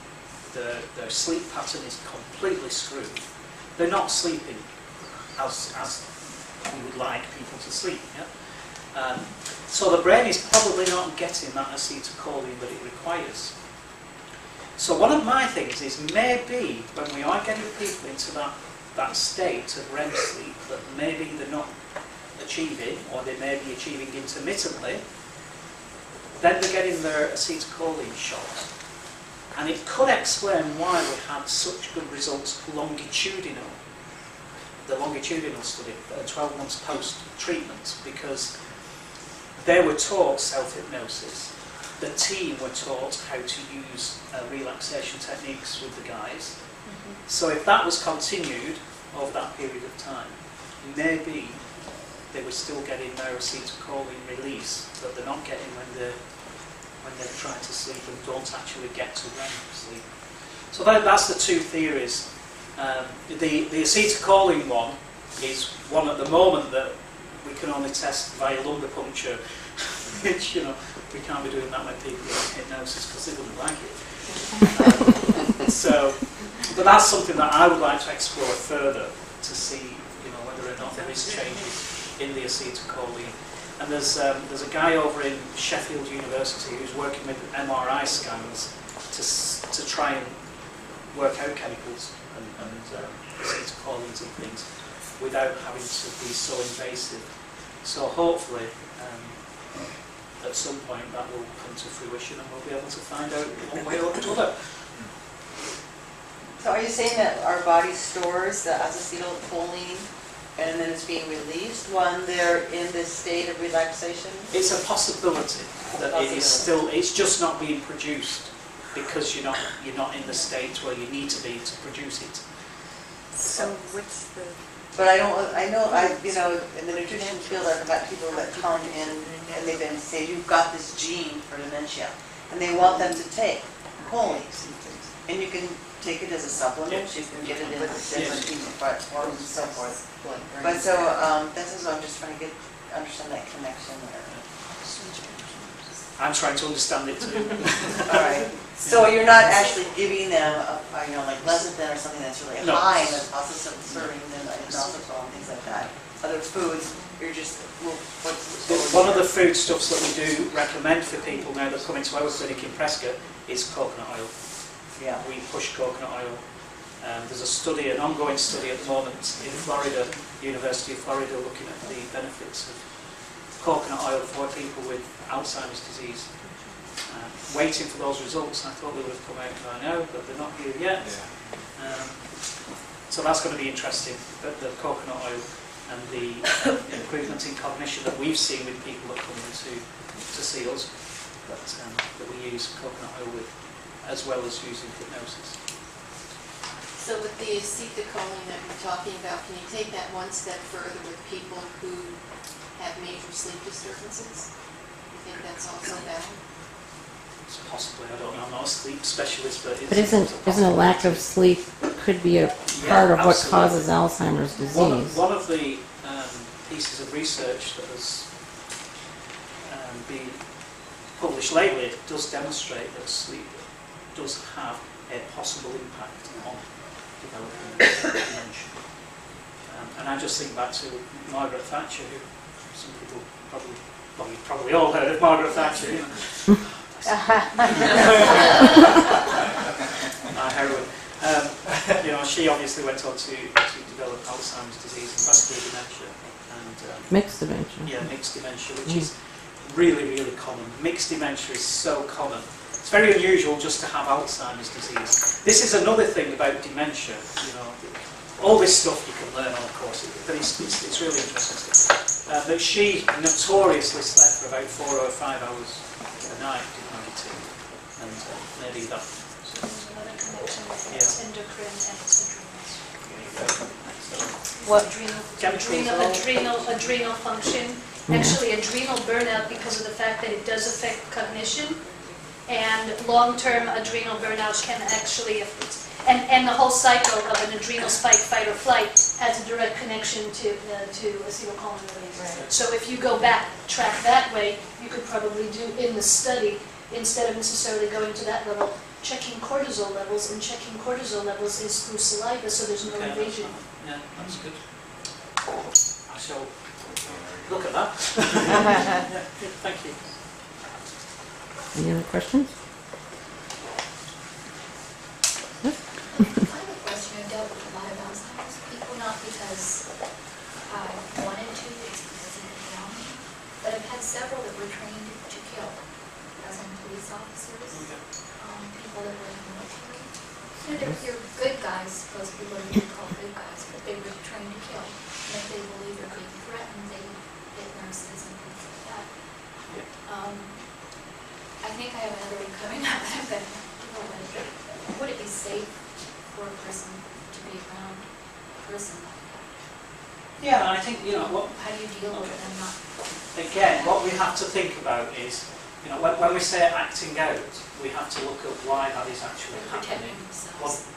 their sleep pattern is completely screwed, they're not sleeping as we would like people to sleep. Yeah? So the brain is probably not getting that acetylcholine that it requires. So one of my things is maybe when we are getting people into that state of REM sleep that maybe they're not achieving, or they may be achieving intermittently, then they're getting their acetylcholine shot. And it could explain why we had such good results longitudinal. The longitudinal study, 12 months post-treatment, because they were taught self-hypnosis. The team were taught how to use relaxation techniques with the guys. So if that was continued over that period of time, maybe they were still getting their acetylcholine release that they're not getting when they're trying to sleep and don't actually get to REM sleep. So that's the 2 theories. The acetylcholine one is one at the moment that we can only test via lumbar puncture, which we can't be doing that when people are in hypnosis because they wouldn't like it. But that's something that I would like to explore further to see, whether or not there is changes in the acetylcholine. And there's a guy over in Sheffield University who's working with MRI scans to try and work out chemicals and acetylcholines and things without having to be so invasive. So hopefully, at some point that will come to fruition and we'll be able to find out one way or another. So are you saying that our body stores the acetylcholine and then it's being released when they're in this state of relaxation? It's a possibility that it is still, it's just not being produced because you're not in the state where you need to be to produce it. So what's the... But I know, in the nutrition field, I've got people that come in and they've been say, you've got this gene for dementia, and they want them to take choline, and you can take it as a supplement. You can get it in different forms and so forth. But so this is what I'm just trying to understand that connection there. I'm trying to understand it too. All right. So you're not actually giving them, like lecithin or something that's really high in the process of serving them inositol and things like that. Other foods, you're just, One of the foodstuffs that we do recommend for people now that come into our clinic in Prescott is coconut oil. Yeah. We push coconut oil. There's a study, an ongoing study at the moment in Florida, University of Florida, looking at the benefits of coconut oil for people with Alzheimer's disease. Waiting for those results. I thought they would have come out by now, but they're not here yet. So that's going to be interesting. But the coconut oil and the improvement in cognition that we've seen with people that come in to see us, that we use coconut oil with, as well as using hypnosis. So with the acetylcholine that you're talking about, can you take that one step further with people who have major sleep disturbances? You think that's also valid? Possibly, I don't know. I'm not a sleep specialist, but But isn't a lack of sleep could be a part of what causes Alzheimer's disease? One of the pieces of research that has been published lately does demonstrate that sleep does have a possible impact on developing dementia. And I just think back to Margaret Thatcher, who some people you probably all heard of Margaret Thatcher. Heroin. She obviously went on to develop Alzheimer's disease and vascular dementia and mixed dementia. Yeah, mixed dementia, which is really, really common. Mixed dementia is so common. It's very unusual just to have Alzheimer's disease. This is another thing about dementia. All this stuff you can learn on a course, but it's really interesting stuff. But she notoriously slept for about 4 or 5 hours a night. And maybe that. Another connection with endocrine and syndromes. What? Adrenal function. Actually, adrenal burnout, because of the fact that it does affect cognition, and long-term adrenal burnout can actually affect. And the whole cycle of an adrenal spike, fight or flight, has a direct connection to acetylcholine release. Right. So if you go back, track that way, you could probably do in the study, instead of necessarily going to that level, checking cortisol levels, and checking cortisol levels is through saliva, so there's no invasion. Yeah, that's good. I shall look at that. Thank you. Any other questions? I have a question. I've dealt with a lot of Alzheimer's people, not because I wanted to, it's because it around me, but I've had several that were trained to kill, as in police officers, people that were in the military. They're good guys, supposedly what you call good guys, but they were trained to kill. And if they believe they're being threatened, they hit nurses and things like that. I think I have another one coming up that I'm going to deal with. Would it be safe for a person to be around a person like that? Yeah, I think, How do you deal with them not? Again, what we have to think about is, when we say acting out, we have to look at why that is actually happening.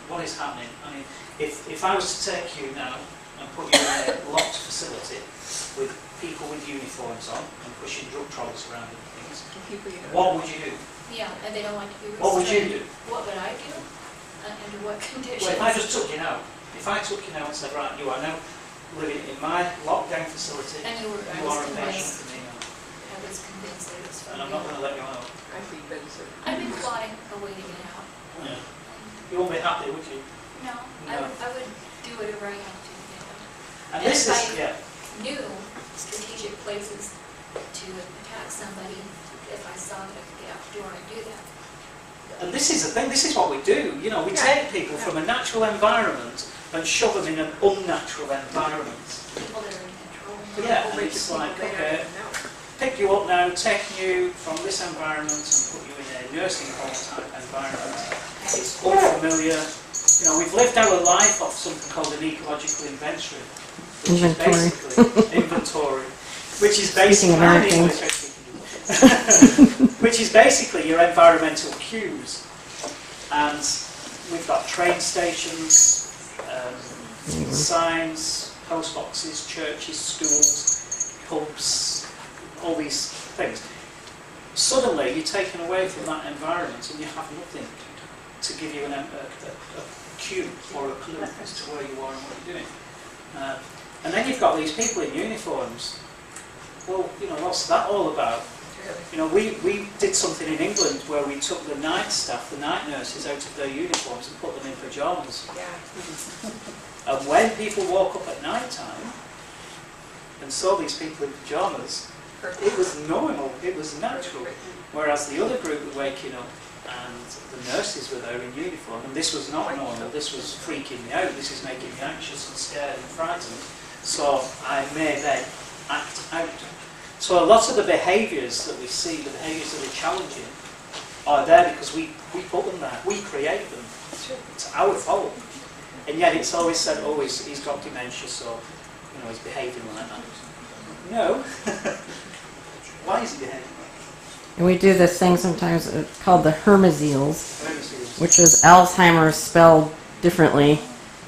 What is happening? I mean, if I was to take you now and put you in a locked facility with people with uniforms on and pushing drug trolleys around and things, People you don't What know. would you do? Yeah, and they don't want to be restrained. What would you do? What would I do? Under what conditions? Well, if I just took you now, if I took you now and said, right, you are now living in my lockdown facility, And I you was are a patient convinced, for me now, I was convinced that it was and I'm not going to let you out. I'd be better. I'd be plotting a way to get out. Yeah. You won't be happy, would you? No, No. I would do whatever I have to get out. And And this if is, yeah. Knew strategic places to attack somebody, if I saw that I could get out the door, I'd do that. And this is the thing, this is what we do. You know, we take people from a natural environment and shove them in an unnatural environment. People that are in control. Yeah, and it's like, okay, pick you up now, take you from this environment and put you in a nursing home type environment. It's unfamiliar. You know, we've lived our life off something called an ecological inventory. Inventory. Which is basically which is basically your environmental cues. And we've got train stations, signs, post boxes, churches, schools, pubs, all these things. Suddenly you're taken away from that environment and you have nothing to give you a cue or a clue as to where you are and what you're doing. And then you've got these people in uniforms. Well, you know, what's that all about? You know, we did something in England where we took the night staff, the night nurses, out of their uniforms and put them in pyjamas. Yeah. And when people woke up at night time and saw these people in pyjamas, it was normal, it was natural. Whereas the other group were waking up and the nurses were there in uniform, and this was not normal, this was freaking me out, this is making me anxious and scared and frightened. So I may then act out. So a lot of the behaviours that we see, the behaviours that are challenging, are there because we put them there, we create them. It's our fault. And yet it's always said, oh, he's got dementia, so you know, he's behaving like that. No. Why is he behaving like that? And we do this thing sometimes called the Hermeseals, which is Alzheimer's spelled differently.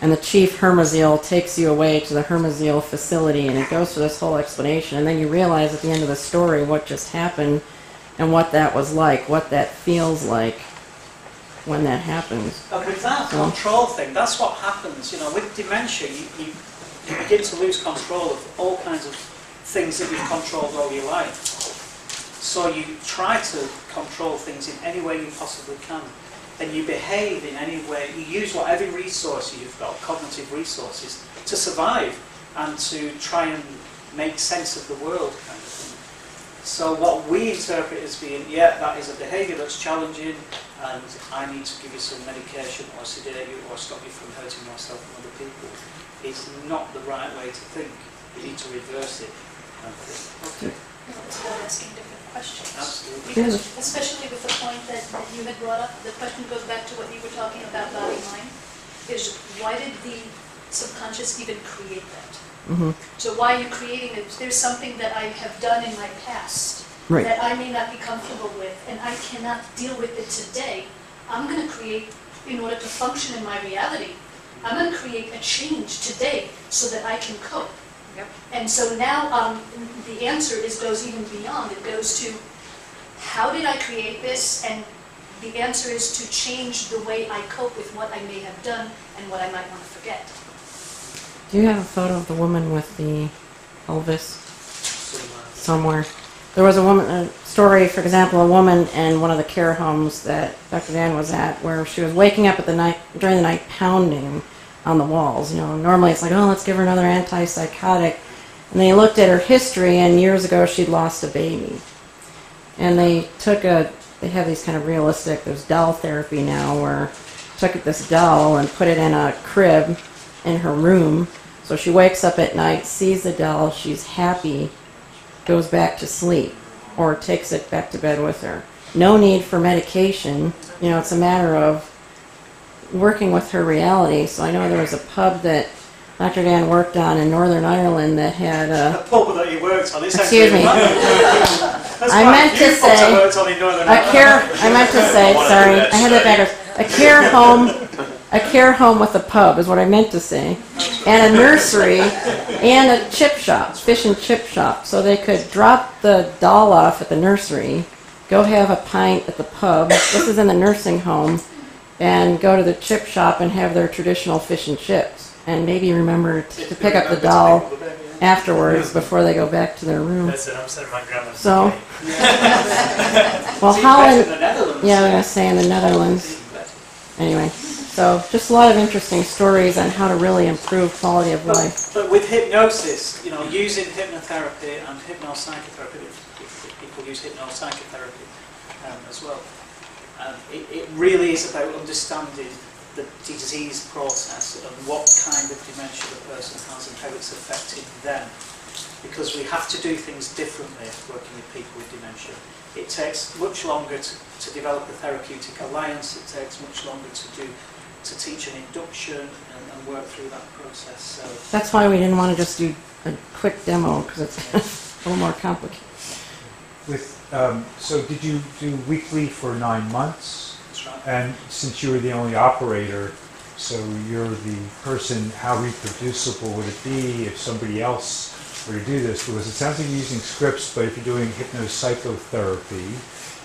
And the chief Hermeseel takes you away to the Hermeseel facility, and it goes through this whole explanation. And then you realize at the end of the story what just happened and what that was like, what that feels like when that happens. But with that control thing, that's what happens. You know, with dementia, you begin to lose control of all kinds of things that you've controlled all your life. So you try to control things in any way you possibly can. And you behave in any way, you use whatever resource you've got, cognitive resources, to survive and to try and make sense of the world, kind of thing. So what we interpret as being, yeah, that is a behaviour that's challenging and I need to give you some medication or sedate you or stop you from hurting yourself and other people, is not the right way to think. You need to reverse it. Okay. It's about asking different questions. Absolutely. Because especially with the point that you had brought up, the question goes back to what you were talking about body-mind, is why did the subconscious even create that? Mm-hmm. So why are you creating it? There's something that I have done in my past Right. that I may not be comfortable with, and I cannot deal with it today. I'm going to create, in order to function in my reality, I'm going to create a change today so that I can cope. Yep. And so now the answer goes even beyond. It goes to, how did I create this? And the answer is to change the way I cope with what I may have done and what I might want to forget. Do you have a photo of the woman with the Elvis somewhere? There was a story, for example, a woman in one of the care homes that Dr. Dan was at, where she was waking up during the night pounding on the walls. You know, normally it's like, oh, let's give her another antipsychotic. And they looked at her history, and years ago she'd lost a baby. And they have these kind of realistic, there's doll therapy now, where took this doll and put it in a crib in her room. So she wakes up at night, sees the doll, she's happy, goes back to sleep, or takes it back to bed with her. No need for medication. You know, it's a matter of working with her reality. So I know there was a pub that Dr. Dan worked on in Northern Ireland that had a pub that he worked on. Excuse me. I meant to say, sorry, I had that backwards. A care home with a pub is what I meant to say, and a nursery, and a chip shop, fish and chip shop, so they could drop the doll off at the nursery go have a pint at the pub. This is in the nursing home. And go to the chip shop and have their traditional fish and chips. And maybe remember to pick up the doll afterwards before they go back to their room. That's it, I'm sending my grandma. So, well, Holland, yeah, I'm going to say in the Netherlands. Anyway, so just a lot of interesting stories on how to really improve quality of life. But with hypnosis, you know, using hypnotherapy and hypnopsychotherapy, if people use hypnopsychotherapy as well, it really is about understanding the disease process and what kind of dementia the person has and how it's affecting them. Because we have to do things differently working with people with dementia. It takes much longer to develop a therapeutic alliance. It takes much longer to teach an induction and work through that process. So that's why we didn't want to just do a quick demo, because it's a little more complicated. So did you do weekly for 9 months? That's right. And since you were the only operator, so you're the person, how reproducible would it be if somebody else were to do this? Because it sounds like you're using scripts, but if you're doing hypnopsychotherapy,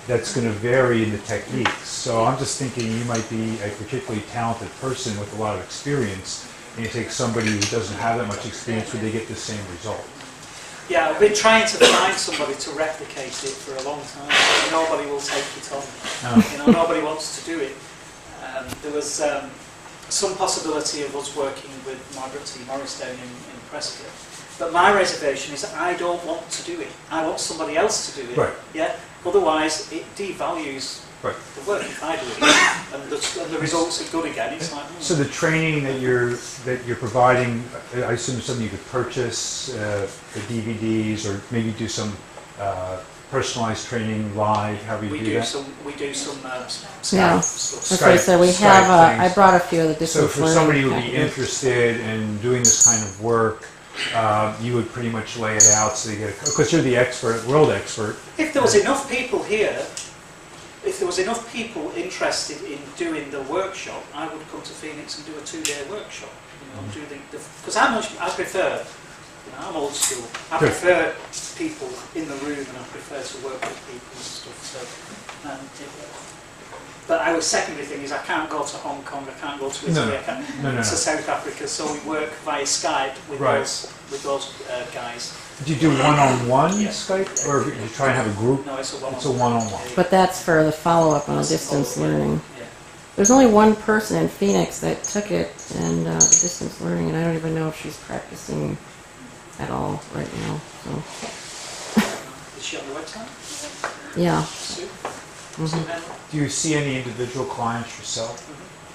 that's going to vary in the techniques. So I'm just thinking you might be a particularly talented person with a lot of experience, and you take somebody who doesn't have that much experience, would they get the same result? yeah, I've been trying to find somebody to replicate it for a long time. Nobody will take it on. Oh. You know, nobody wants to do it. There was some possibility of us working with Margaret T. Morris down in Prescott. But my reservation is that I don't want to do it. I want somebody else to do it. Right. Yeah. Otherwise, it devalues Right. the work if I do it, and the results are good again. It's like. So the training that you're providing, I assume something you could purchase, the DVDs, or maybe do some personalized training live. How do you do that? We do some Skype Yeah. stuff. That's what I said. We Skype have. I things. brought a few of the So distance for learning somebody who would be packages. interested in doing this kind of work, you would pretty much lay it out so you get, because you're the expert, world expert. If there was enough people here, if there was enough people interested in doing the workshop, I would come to Phoenix and do a 2-day workshop. You know, do because I prefer, you know, I'm old school. I Good. prefer people in the room, and I prefer to work with people and stuff. So, but our secondary thing is I can't go to Hong Kong, I can't go to Italy, I can't No. to South Africa. So we work via Skype with Right. those guys. Do you do one-on-one Yeah. Skype, or do you try and have a group? No, it's a one-on-one. It's a one-on-one. But that's for the follow-up on That's distance follow-up, learning. Yeah. There's only one person in Phoenix that took it, and distance learning, and I don't even know if she's practicing at all right now. So, Is she on the website? yeah. Sue? Mhm. Sue Henry? Do you see any individual clients yourself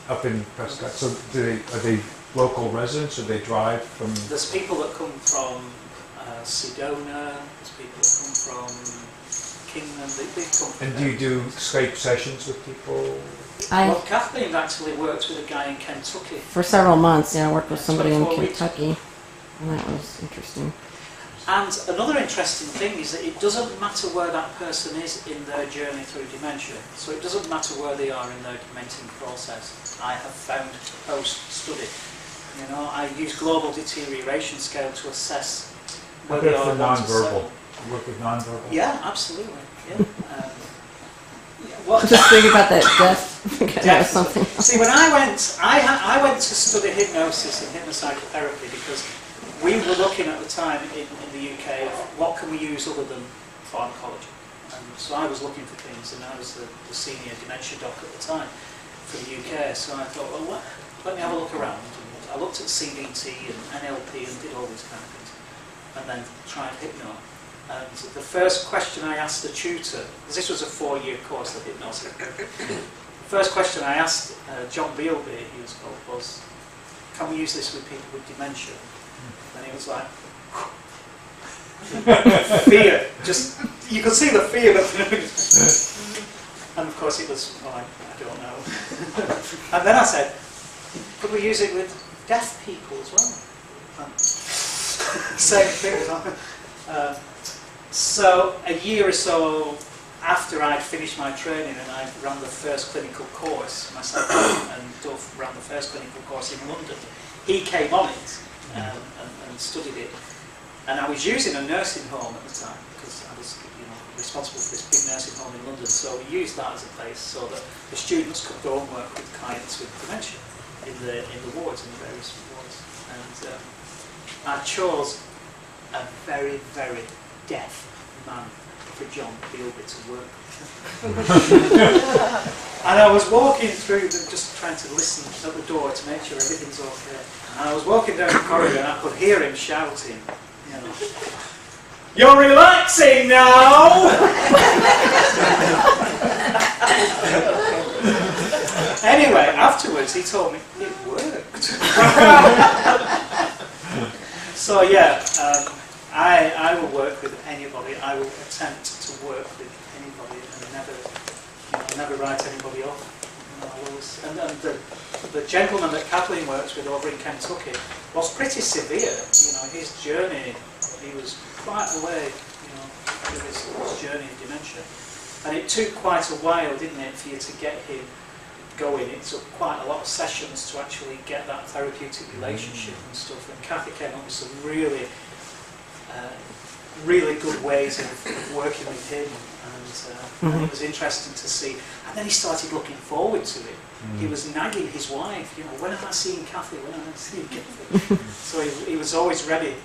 up in Prescott? So are they local residents, or they drive from? There's people that come from Sedona, there's people that come from Kingman, they come from And do you do Skype sessions with people? Well, Kathleen actually worked with a guy in Kentucky. For several months, yeah, I worked with somebody in 24 weeks. Kentucky, and that was interesting. And another interesting thing is that it doesn't matter where that person is in their journey through dementia. So it doesn't matter where they are in their dementing process. I have found post-study. You know, I use global deterioration scale to assess How where they about are. for at 1 to 7. nonverbal? You work with nonverbal? Yeah, absolutely. Yeah. What? Just think about that death Yeah. or something. See, when I went to study hypnosis and hypnopsychotherapy because we were looking at the time in the UK of what can we use other than pharmacology. And so I was looking for things, and I was the senior dementia doc at the time for the UK. So I thought, well, let me have a look around. And I looked at CBT and NLP and did all these kind of things, and then tried hypno. And the first question I asked the tutor, because this was a 4-year course of hypnosis, the first question I asked John Bealby, he was called, was, can we use this with people with dementia? And he was like, fear, just, you could see the fear. And of course it was, well, I don't know. And then I said, could we use it with deaf people as well? And same thing. So a year or so after I'd finished my training and I ran the first clinical course, myself and Duff ran the first clinical course in London, he came on it and studied it. And I was using a nursing home at the time because I was, responsible for this big nursing home in London. So we used that as a place so that the students could go and work with clients with dementia in the wards, in the various wards. And I chose a very, very deaf man for John Bealby to work with. And I was walking through, just trying to listen at the door to make sure everything's okay. And I was walking down the corridor and I could hear him shouting, "You're relaxing now!" Anyway, afterwards he told me it worked. So yeah, I will work with anybody. I will attempt to work with anybody and never write anybody off. And the gentleman that Kathleen works with over in Kentucky was pretty severe. His journey, he was quite away, with his journey of dementia. And it took quite a while, didn't it, for you to get him going. It took quite a lot of sessions to actually get that therapeutic relationship and stuff. And Kathy came up with some really, really good ways of working with him. And it was interesting to see. And then he started looking forward to it. He was nagging his wife, when am I seeing Kathy? When am I seeing Kathy? So he was always ready,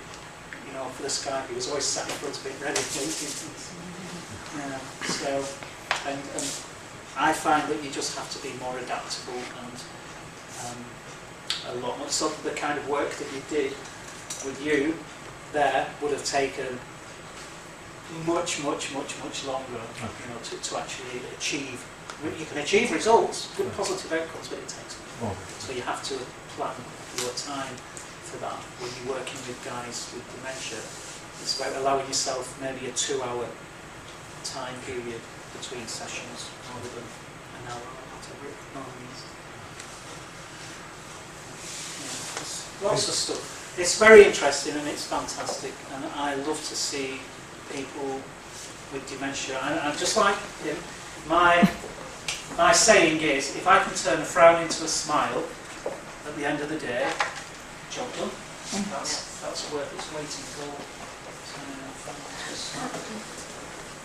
for the Skype. He was always sat in front of it, ready. So, and I find that you just have to be more adaptable and a lot more. So the kind of work that you did with you there would have taken much longer, to actually achieve. You can achieve results, good positive outcomes, but it takes time. So you have to plan your time for that. When you're working with guys with dementia, it's about allowing yourself maybe a 2-hour time period between sessions rather than an hour or whatever it normally is. Lots of stuff. It's very interesting and it's fantastic, and I love to see people with dementia. I'm just like him. My saying is, if I can turn a frown into a smile at the end of the day, job done. That's worth its weight in gold.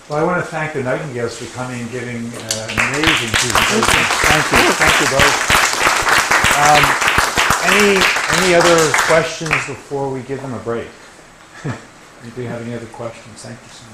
Well, I want to thank the Nightingales for coming and giving an amazing presentation. Thank you both. Any other questions before we give them a break? Do you have any other questions? Thank you so much.